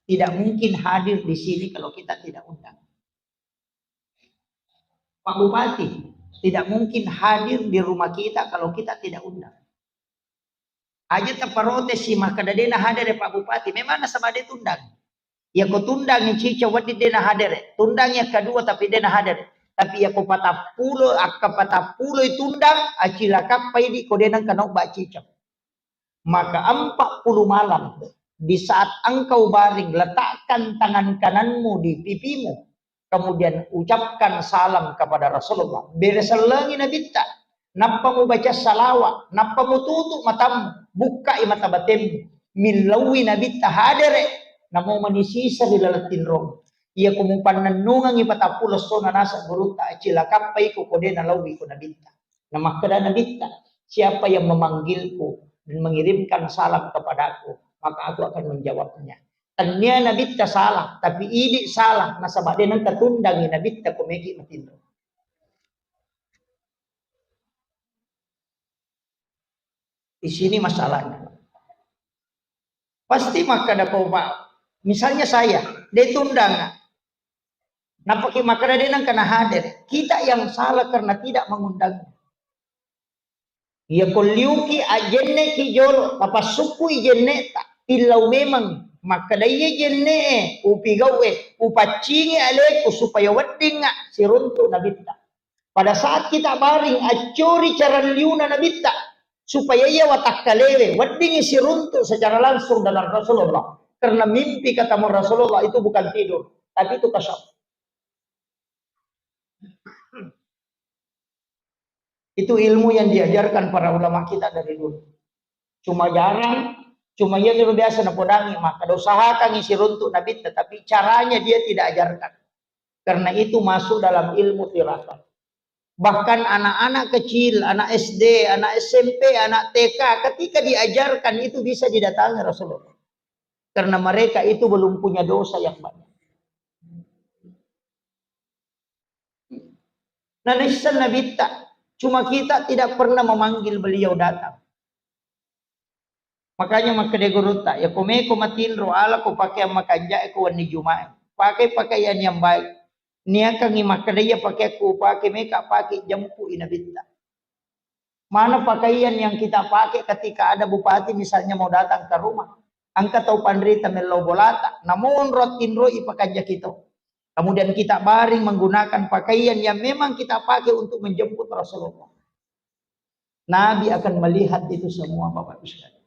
tidak mungkin hadir di sini kalau kita tidak undang. Pak Bupati tidak mungkin hadir di rumah kita kalau kita tidak undang. Aja terprotes sih maka dena hadir ya Pak Bupati. Memang sama dia tundang. Ya ko tundang yang cica wadi dena hadir. Tundang yang kedua tapi dena hadir. Tapi ya ko patapulo tundang acila kapai di ko dena kanau ba cica. Maka 40 malam di saat engkau baring letakkan tangan kananmu di pipimu. Kemudian ucapkan salam kepada Rasulullah. Bereselangi Nabi tak. Napa mu baca salawat. Napa mu tutup matamu. Buka mata batinmu. Milawi Nabi tak hadir. Namo manisisa di lalatin rong. Ia kumupan nanungang ipatapulo so na nasa buruta acila kapay ko kode na lawi ko nabita. Na makada nabita. Siapa yang memanggilku dan mengirimkan salam kepadaku, maka aku akan menjawabnya. Tanya nabita salah, tapi ini salah. Nasabak dia nang katundangi nabita kumeki matindro. Di sini masalahnya. Pasti maka ada Pak. Misalnya saya, dia tundang. Napaki makanya dia nang kena hadir. Kita yang salah karena tidak mengundangnya. Ya koliuki ajenne kijolo, apa suku ijenne tak ilau memang maka daya jenne upigawe upacingi aleku supaya wedding siruntu nabita. Pada saat kita baring acuri cara liuna nabita supaya ia watak kalewe wedding siruntu secara langsung dalam Rasulullah. Karena mimpi kata Rasulullah itu bukan tidur, tapi itu kasyaf. Itu ilmu yang diajarkan para ulama kita dari dulu. Cuma jarang, cuma ia luar biasa na podangi, maka usahakan isi runtuk nabi, tetapi caranya dia tidak ajarkan. Karena itu masuk dalam ilmu tirakat. Bahkan anak-anak kecil, anak SD, anak SMP, anak TK, ketika diajarkan itu bisa didatangi Rasulullah. Karena mereka itu belum punya dosa yang banyak. Nah, lisan Nabi tak. Cuma kita tidak pernah memanggil beliau datang. Makanya maka dia guruta, ya kome matin roala ko pakai makanja ko wani jumaat. Pakai pakaian yang baik. Nia kangi makadaya pakai ku pakai meka pakai jampu inabita. Mana pakaian yang kita pakai ketika ada bupati misalnya mau datang ke rumah. Angka tahu pandrita melo bolata. Namun rotin roi pakanja kita. Kemudian kita baring menggunakan pakaian yang memang kita pakai untuk menjemput Rasulullah. Nabi akan melihat itu semua Bapak Ibu sekalian.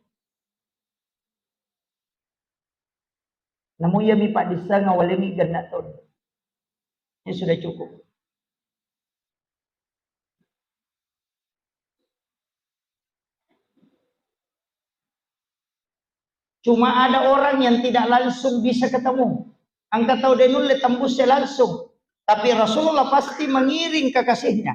Namun ya mi Pak Disa ngawalengi ganaton. Ini sudah cukup. Cuma ada orang yang tidak langsung bisa ketemu. Angka tahu denul tembusnya langsung. Tapi Rasulullah pasti mengiring kekasihnya.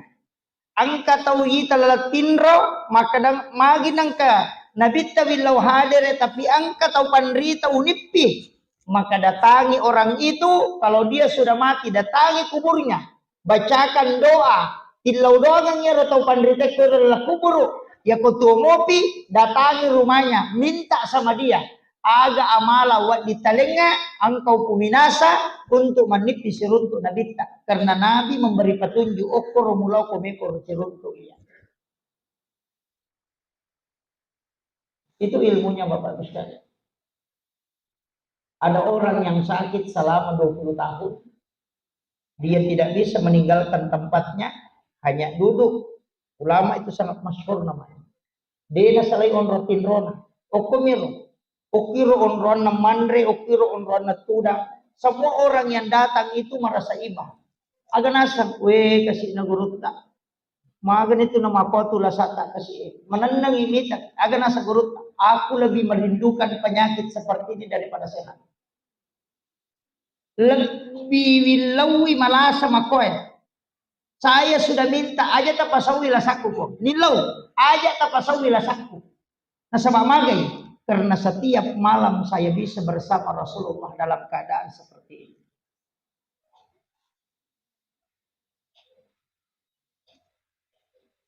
Angka tahu kita lalatindro maka magi nangka Nabi tawilau hadir tapi angka tahu pandrita unipi. Maka datangi orang itu, kalau dia sudah mati, datangi kuburnya. Bacakan doa. Tilau doa yang tahu pandrita itu adalah kubur. Ya kutu ngopi, datangi rumahnya. Minta sama dia. Aga amala wat ditalenga, engkau puminasa untuk menipis runtuk Nabi. Karena Nabi memberi petunjuk. Okor mulau komekor runtuk iya. Itu ilmunya Bapak Ibu sekalian. Ada orang yang sakit selama 20 tahun. Dia tidak bisa meninggalkan tempatnya. Hanya duduk. Ulama itu sangat masyhur namanya. Dia salai on rotin rona. Okumiro. Okiro on rona mandre. Okiro on rona tuda. Semua orang yang datang itu merasa iba. Agak nasab. Weh kasih nagurutta. Magan itu nama kotulah sata kasih. Menendang imitak. Agak nasab gurutta. Aku lebih merindukan penyakit seperti ini daripada sehat. Lebih wilawi malasa makoy. Saya sudah minta aja tapasawi lasaku kok. Nilau aja tapasawi lasaku. Nah sama magai karena setiap malam saya bisa bersama Rasulullah dalam keadaan seperti ini.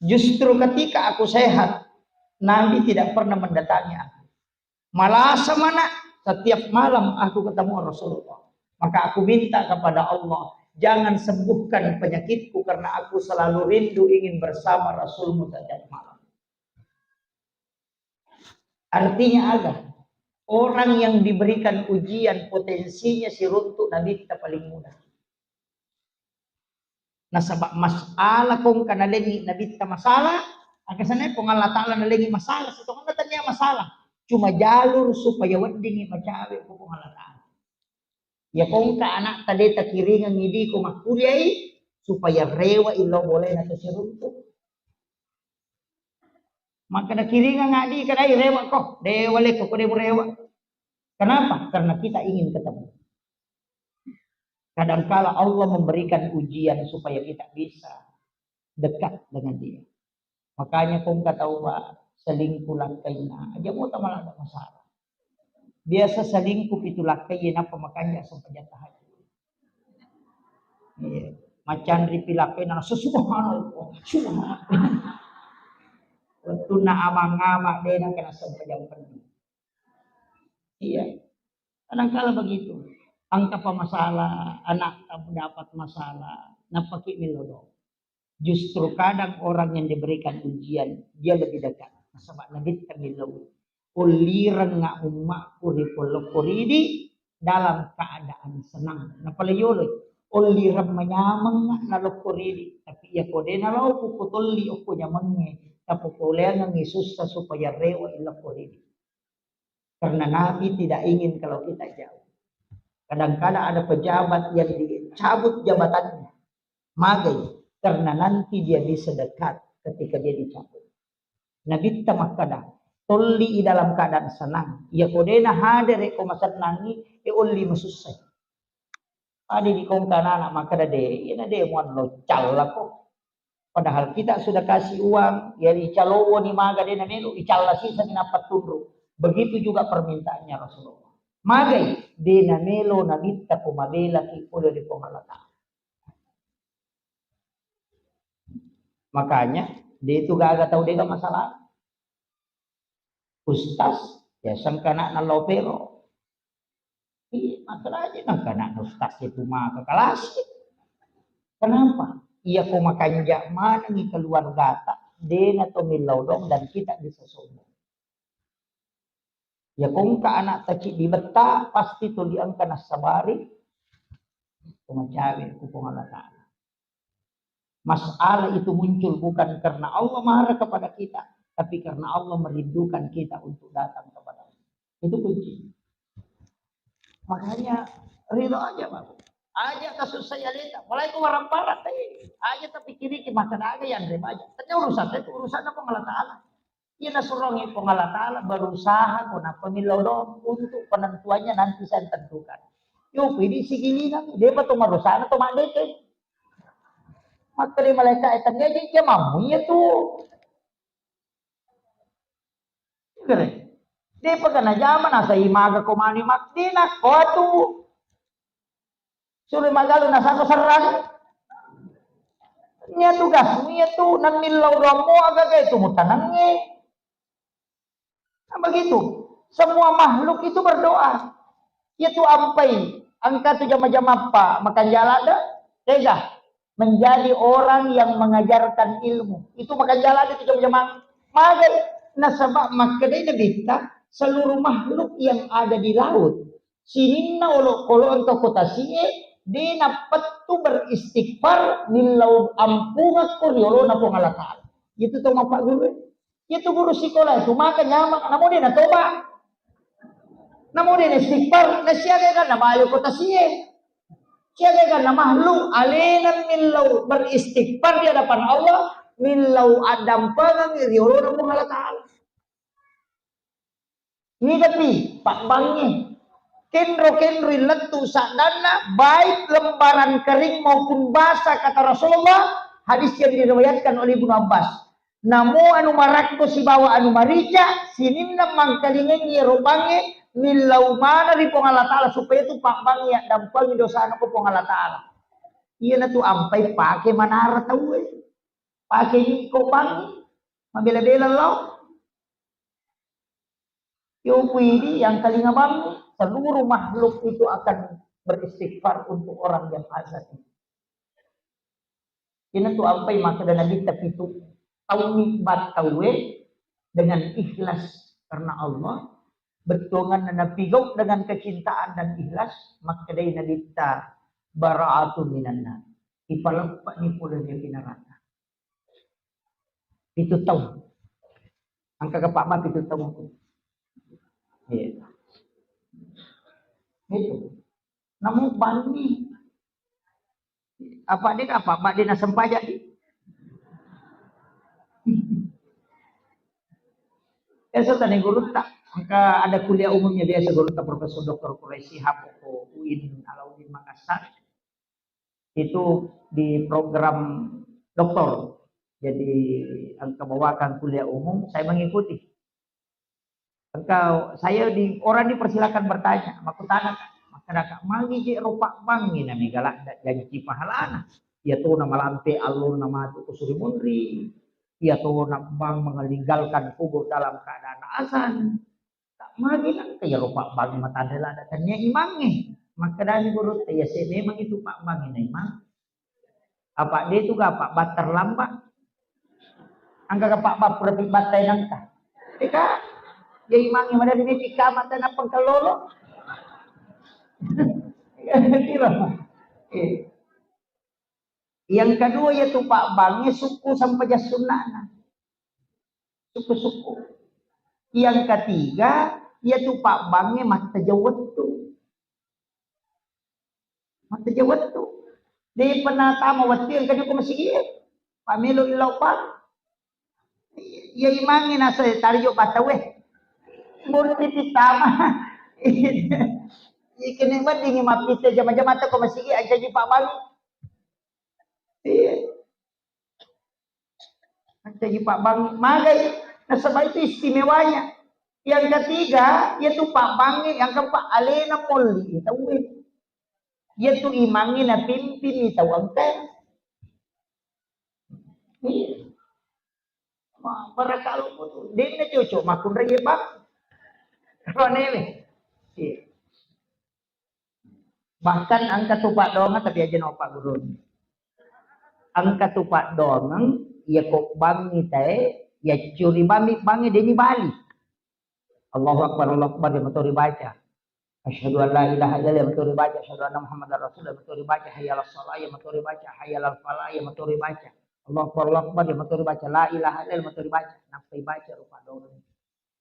Justru ketika aku sehat, Nabi tidak pernah mendatangi aku. Malasa mana? Setiap malam aku ketemu Rasulullah. Maka aku minta kepada Allah, jangan sembuhkan penyakitku karena aku selalu rindu ingin bersama Rasulmu setiap malam. Artinya ada orang yang diberikan ujian potensinya si runtuk Nabi kita paling mudah. Nah sebab masalah kong kana lengi Nabi kita masalah, akasana kong Allah Ta'ala nalengi masalah, so kong natanya masalah. Cuma jalur supaya wadingi macawe kong Allah Ta'ala. Ya kong ka anak tadi takiringan ngidi ko makuliay supaya rewa ilo boleh na sirunto. Maka nakiringan ngadi ka dai rewa ko, dewale ko de rewa. Kenapa? Karena kita ingin ketemu. Kadangkala Allah memberikan ujian supaya kita bisa dekat dengan dia. Makanya kong katawa ba selingkuh lakayna, aja mo tama ada masalah. Biasa selingkuh itu lakayin apa makanya sampai jatah haji. Iya. Macan ripilapin na subhanallah. Subhanallah. Waktu na amang-ama din ang kena sampai jam penuh. Iya. Kadang-kala begitu. Angka masalah, anak dapat masalah, napaki milodo. Justru kadang orang yang diberikan ujian, dia lebih dekat. Sebab Nabi kamilau. Uliran nga umak kuripolo kuridi dalam keadaan senang. Napalayoy, uliran manyamang nga nalo kuridi. Tapi iya ko din nalo puputuli o kunyamang tapukulean ng Yesus supaya rewa ila kuridi. Karena Nabi tidak ingin kalau kita jauh. Kadang-kadang ada pejabat yang dicabut jabatannya. Magai. Karena nanti dia bisa dekat. ketika dia dicabut. Nabi tamakada tolli dalam keadaan senang. Ya kodena hadir ko masenangi ulli masusay. Adi di kong anak maka dade, ina de mo lo calla ko. Padahal kita sudah kasih uang, ya dicalowo ni maga de namelo, icalla sisa dinapat tunru. Begitu juga permintaannya Rasulullah. Magai de namelo nabitta kumabela ki ulo di pengalata. Makanya dia itu gak tahu dia gak masalah. Ustaz, ya sangkana na lopero. Masalah aja nang kana ustaz itu mah ke kelas. Kenapa? Ia ko makanja mana ni keluar data, dena to milodong dan kita bisa sombong. Ya kung ka anak taki di beta pasti to diang kana sabari. Kumacawi ku pengalatan. Masalah itu muncul bukan karena Allah marah kepada kita, tapi karena Allah merindukan kita untuk datang kepada Allah. Itu kunci. Makanya ridho aja Pak. Aja kasus saya lihat, mulai ke warang parat aja tapi kiri makan aja yang remaja. Ternyata urusan itu urusan apa Allah Taala. Ia nasurong itu Allah Taala berusaha kena pemilu untuk penentuannya nanti saya tentukan. Yo pilih sigilina, dia betul merusak atau mak deke. Maka di malaikat itu dia mampu ya tuh. Keren. Dia pagana zaman asa imaga kumani makdina ko tu. Suruh magalo nasa ko sarang. Nya tugas niya tu namilaw mo agak itu mutanangnya. Nah, begitu. Semua makhluk itu berdoa. Itu ampai. Angka tu jama-jama apa makan jalada tega menjadi orang yang mengajarkan ilmu. Itu makan jalada itu jama-jama magai nasabak makadai nabita seluruh makhluk yang ada di laut. Sininna olo kolo untuk kota siye dinapat tu beristighfar nilau ampungat ko yolo na pong Allah Ta'ala. Gitu to Pak Guru. Itu guru sekolah itu maka nyamak namun dia natoba. Namun dia istighfar na siya kan na mayo kota siye. Siya kan na makhluk alinan nilau beristighfar di hadapan Allah nilau adam pangang yolo na pong Allah Ta'ala. Ini tapi Pak Bangnya kenro letu sadana baik lembaran kering maupun basah kata Rasulullah hadis yang diriwayatkan oleh Ibnu Abbas. Namo anu marakko si bawa anu marija sininna mangkalingen ye robange milau mana di Allah Taala supaya itu Pak Bangnya dampangi dosa anu ko Allah Taala. Iya na tu ampai pakai manara tahu pakai ni ko bang mabela-bela lo. Yung pwede, yang kalinga bang, seluruh makhluk itu akan beristighfar untuk orang yang azab. Ini tuh ampai maka dan nabi tapi itu taubat tawe dengan ikhlas karena Allah, betongan dan pigau dengan kecintaan dan ikhlas, maka dari nabi ta bara'atun minanna. Ipalapak ni pula dia pinarata. Itu tahu. Angka kapak mat itu tahu. Iya. Itu. Namun bani apa dia apa mak dia nasempaja di. Esok tadi guru tak angka ada kuliah umumnya biasa guru tak Profesor Dr. Quraisy Hapoko UIN Alauddin Makassar. Itu di program doktor. Jadi angka bawakan kuliah umum saya mengikuti. Engkau saya orang dipersilakan bertanya, aku tanya masyarakat mangi je rupak bangi nami galak janji pahalana. Ya tu nama lampe alun nama tu kusuri munri. Ya tu nama bang meninggalkan kubur dalam keadaan azan. Tak magi nang kaya rupak bangi mata adalah datanya imangi. Maka dari guru ya saya memang itu pak bangi memang. Apa dia tu apa bat terlambat. Angka pak bab lebih batai nangka. Ika ya imangi mana ini ikamat dan apa kelolo. Yang kedua yaitu Pak Bangi suku sampai jasunana. Suku-suku. Yang ketiga yaitu Pak Bangi mata jawat tu. Mata jawat tu. Di penata mawati yang kedua masih Pak Melo ilau Pak. Ia imangi nasa tario batawe. Murti pitama. Ikini man dingi mapite jama-jama ta ko masigi aja di Pak Bang. Iya. Aja di Pak Bang magai nasabay itu istimewanya. Yang ketiga yaitu Pak Bang, yang keempat alena molli tahu yaitu imangi na pimpin tahu angka. Iya. Para kalau po din na chucho makundra yebak. Ronele. Iya. Bahkan ang katupak doang tapi aja no Pak Guru. Ang katupak doang ya kok bangi tae ya curi bangi deni Bali. Allahu akbar dia motori baca. Asyhadu an la ilaha illallah motori baca, asyhadu anna Muhammadar Rasulullah motori baca, hayyalas shalah ya motori baca, hayyalal falah ya motori baca. Allahu akbar dia motori baca, la ilaha illallah motori baca. Napa baca rupa doang.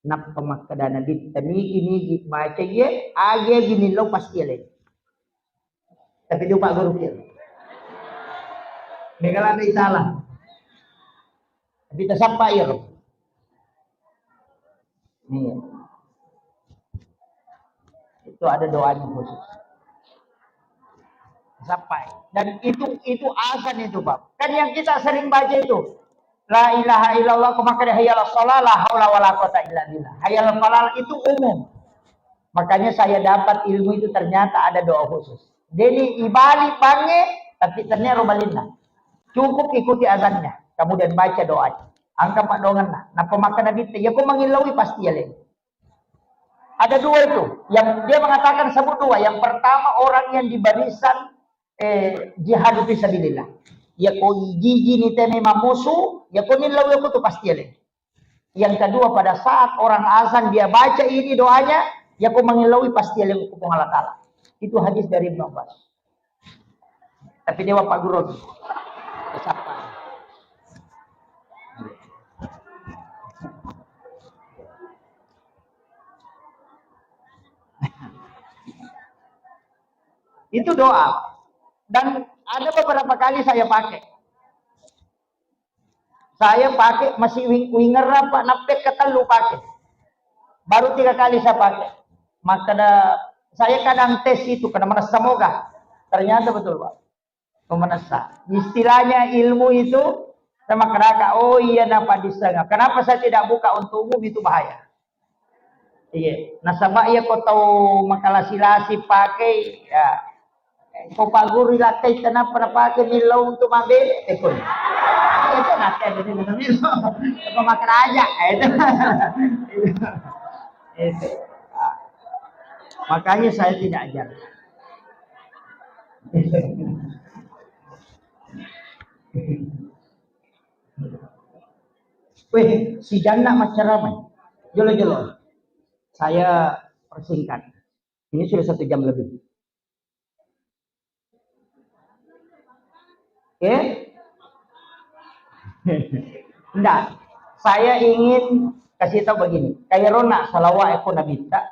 Napa makadana ditami ini baca ye age gini lo pasti le. Tapi dia Pak Guru kira. Megalan di salah. Kita sampai ya. Nih. Itu ada doanya khusus. Sampai. Dan itu azan itu, Pak. Kan yang kita sering baca itu. La ilaha illallah kumakada hayyalas shalah la haula wala quwata illa billah. Hayyal falah itu umum. Makanya saya dapat ilmu itu ternyata ada doa khusus. Deni ibali bange tapi ternyata robalina. Cukup ikuti azannya, kemudian baca doanya. Angka pak dongan nah. Nah pemakan nabi ya kok mengilaui pasti ya le. Ada dua itu. Yang dia mengatakan sebut dua. Yang pertama orang yang di barisan jihad fisabilillah. Ya ko gigi ni teme mamusu, ya ko nilaui aku tuh pasti ya le. Yang kedua pada saat orang azan dia baca ini doanya, ya ko mengilaui pasti ya le ku Allah Taala. Itu hadis dari Ibnu Abbas. Tapi dewa Pak Guru. Siapa? Itu doa. Dan ada beberapa kali saya pakai. Saya pakai masih winger apa napek ketelu pakai. Baru 3 kali saya pakai. Maka saya kadang tes itu karena mana semoga ternyata betul Pak. Pemenasa. Istilahnya ilmu itu sama keraka. Oh iya napa disengah. Kenapa saya tidak buka untuk umum itu bahaya. Iya. Nasabah iya kau tahu makalah silasi pakai ya. Kau Pak Guru lakai kenapa pakai milau untuk mabel tekun. Itu nanti ada di dalam milau. Kau makan aja itu. Itu. Makanya saya tidak ajar. Wih, si janda macam ramai. Jolo-jolo. Saya persingkat. Ini sudah 1 jam lebih. Oke? Enggak. Saya ingin kasih tahu begini. Kayak Rona salawat aku nabita.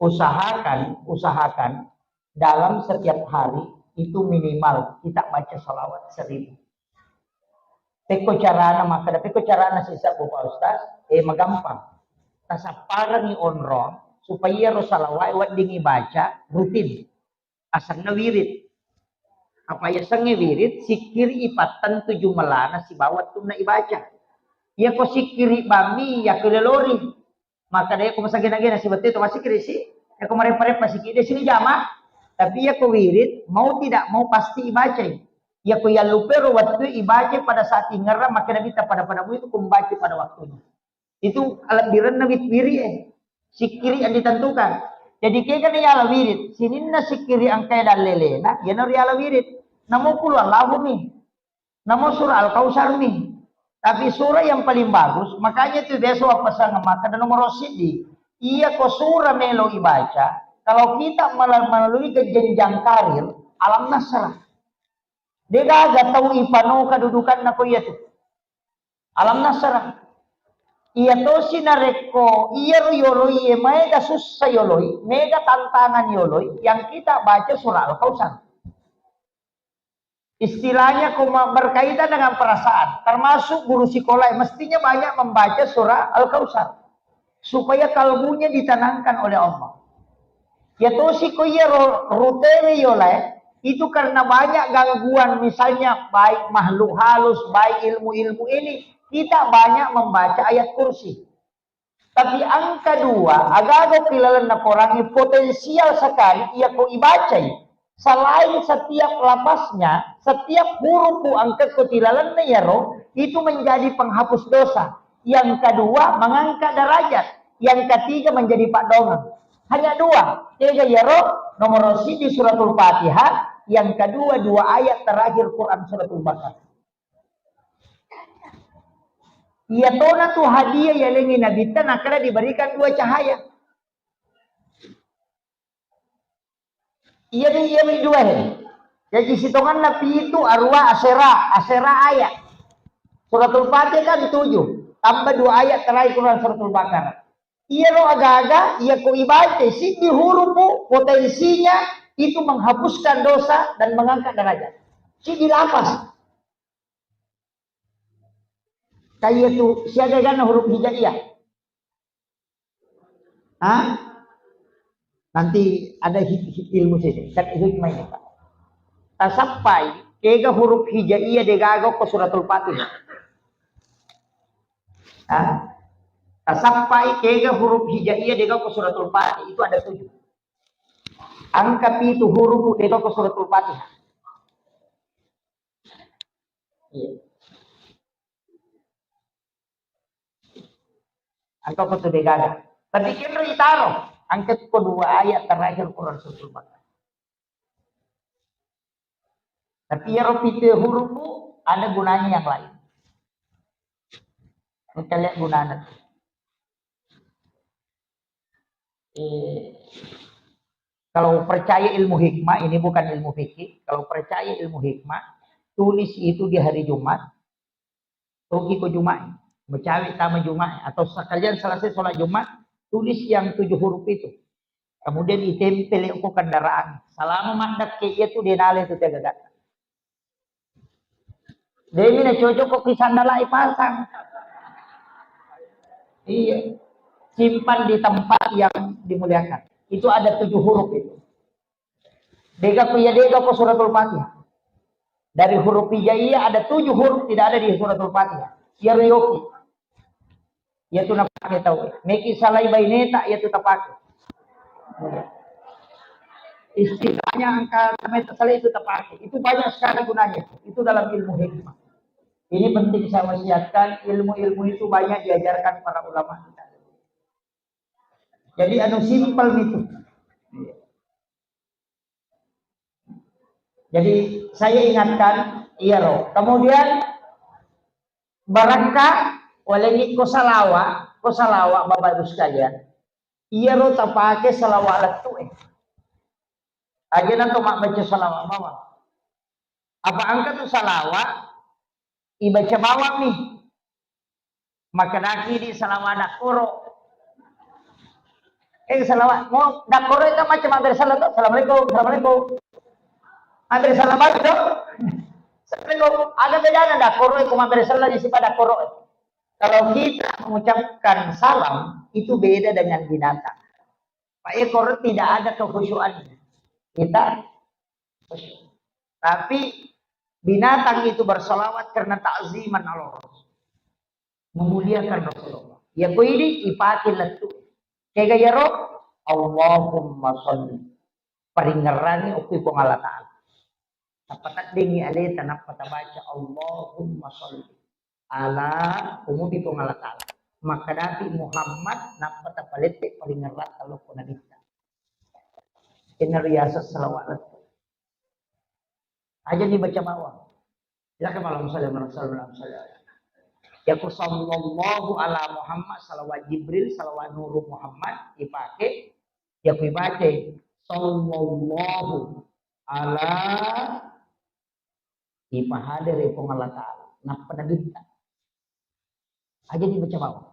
Usahakan dalam setiap hari itu minimal kita baca salawat 1000. Peko carana maka peko carana sisa Bapak Ustaz magampang. Tasa parang ni onro supaya ro salawat wat dingi baca rutin. Asal na wirid. Apa ya sange wirid sikiri ipatan 7 melana si bawat tu na ibaca. Ya ko sikiri bami ya kelelori. Maka dia ko masagina-gina si betul itu masih krisi. Ya ko marepa-repa sikiri di sini jama. Tapi ya ko wirid mau tidak mau pasti ibaca. Ya ko ya lupero waktu ibaca pada saat ingara maka kita pada itu kumbaca pada waktunya. Itu alat direna wiri sikiri yang ditentukan. Jadi kaya kan ya ala wirid. Sinin na sikiri ang kaya dalelena, ya na ala wirid. Namo puluhan lahu nih. Namo surah Al-Kausar nih. Tapi surah yang paling bagus, makanya itu besok apa sana maka dan nomor sidi. Iya ko surah melo ibaca. Kalau kita melalui ke jenjang karir, alam nasrah. Dia gak tahu ipano kedudukan nako iya tuh. Alam nasrah. Iya to sinareko, iya yoloi, mega susah yoloi, mega tantangan yoloi, yang kita baca surah Al-Kausar. Istilahnya berkaitan dengan perasaan. Termasuk guru sekolah mestinya banyak membaca surah Al-Kautsar. Supaya kalbunya ditanamkan oleh Allah. Ya tosi ko ya rutewe yoleh. Itu karena banyak gangguan, misalnya baik makhluk halus, baik ilmu-ilmu ini, kita banyak membaca ayat kursi. Tapi angka 2, agak kilalan na porangi potensial sekali, ia ko ibacai. Selain setiap lapasnya, setiap huruf angka kutilalan na yaro, itu menjadi penghapus dosa. Yang kedua, mengangkat derajat. Yang ketiga, menjadi pak dongang. Hanya 2. Tiga yaro, nomor di suratul Fatihah. Yang kedua, 2 ayat terakhir Quran suratul Baqarah. Ia tona tu hadiah yang lengi Nabi Tanah karena diberikan 2 cahaya. Ia ni 2 jadi sitongan Nabi itu arwah asera ayat. Suratul Fatihah kan 7. Tambah 2 ayat terakhir Quran suratul Baqarah. Ia lo agak-agak, ia ko ibadah si di huruf potensinya itu menghapuskan dosa dan mengangkat derajat. Si dilapas. Kayak itu siaga kan huruf hijaiyah. Hah? Nanti ada ilmu sini. Kan hikmah ini Pak. Tasapai kega huruf hijaiyah degago ke suratul Fatihah. Hah? Tasapai kega huruf hijaiyah degago ke suratul Fatihah itu ada 7. Angka itu huruf degago ke suratul Fatihah. Iya. Angka ko degaga. Tapi kira itaro angkat kedua ayat terakhir Quran suratul Baqarah. Tapi ya ropitu huruf ada gunanya yang lain. Kita lihat gunanya. Kalau percaya ilmu hikmah, ini bukan ilmu fikih. Kalau percaya ilmu hikmah, tulis itu di hari Jumat. Pergi ke Jumat. Mencari tamu Jumat. Atau sekalian selesai sholat Jumat, tulis yang 7 huruf itu. Kemudian ditempel ke kendaraan. Selama mandak ke itu denale itu tegak. Demi na cocok kok kisandala ipasang. Iya. Simpan di tempat yang dimuliakan. Itu ada 7 huruf itu. Dega ko suratul Fatihah. Dari huruf hijaiyah ada 7 huruf tidak ada di suratul Fatihah. Ya riyoki. Ya tu napake tahu. Meki salai baineta ya tu tapake. Istilahnya angka meta salai itu tapake. Itu banyak sekali gunanya. Itu dalam ilmu hikmah. Ini penting saya wasiatkan, ilmu-ilmu itu banyak diajarkan para ulama kita. Jadi simpel itu. Jadi saya ingatkan, iya loh. Kemudian barangka oleh ko salawa Bapak Ibu sekalian. Iya loh tapake salawat tu Aja na to mak baca salawat bawah. Apa angka tu salawat? Ibaca bawang nih. Maka daki di salawat dakoro. Salawat. Mau dakoro itu macam hampir salat. Assalamualaikum. Hampir salat baca. Assalamualaikum. Ada bedanya dakoro itu hampir salat di sifat dakoro. Kalau kita mengucapkan salam itu beda dengan binatang. Pak ekor tidak ada kekhusyuan. Kita tapi binatang itu bersolawat karena takziman Allah. Memuliakan Rasulullah. Ya ko ini ipatin latu. Kaya yaro Allahumma sholli. Paringarani upi ko ngala ta'ala. Tapatat dingi alita napata baca Allahumma sholli. Ala umudi ko ngala ta'ala. Maka dati Muhammad napata palete paringarat kalau ko nabita. Inariyasa salawat. Aja dibaca bawah. Silakan malam salam. Ya ku sallallahu ala Muhammad salawat Jibril salawat Nurul Muhammad dipakai ya ku baca sallallahu ala ipahadir Allah taala nak penabita aja dibaca bawah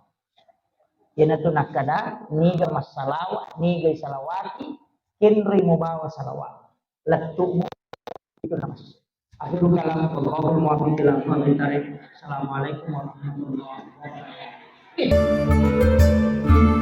yana tu nakada ni ga masalawat ni ga salawati kinri mu bawa salawat latu itu nama Akhirul kalam wallahul muwaffiq ila aqwamit thariq. Assalamualaikum warahmatullahi wabarakatuh.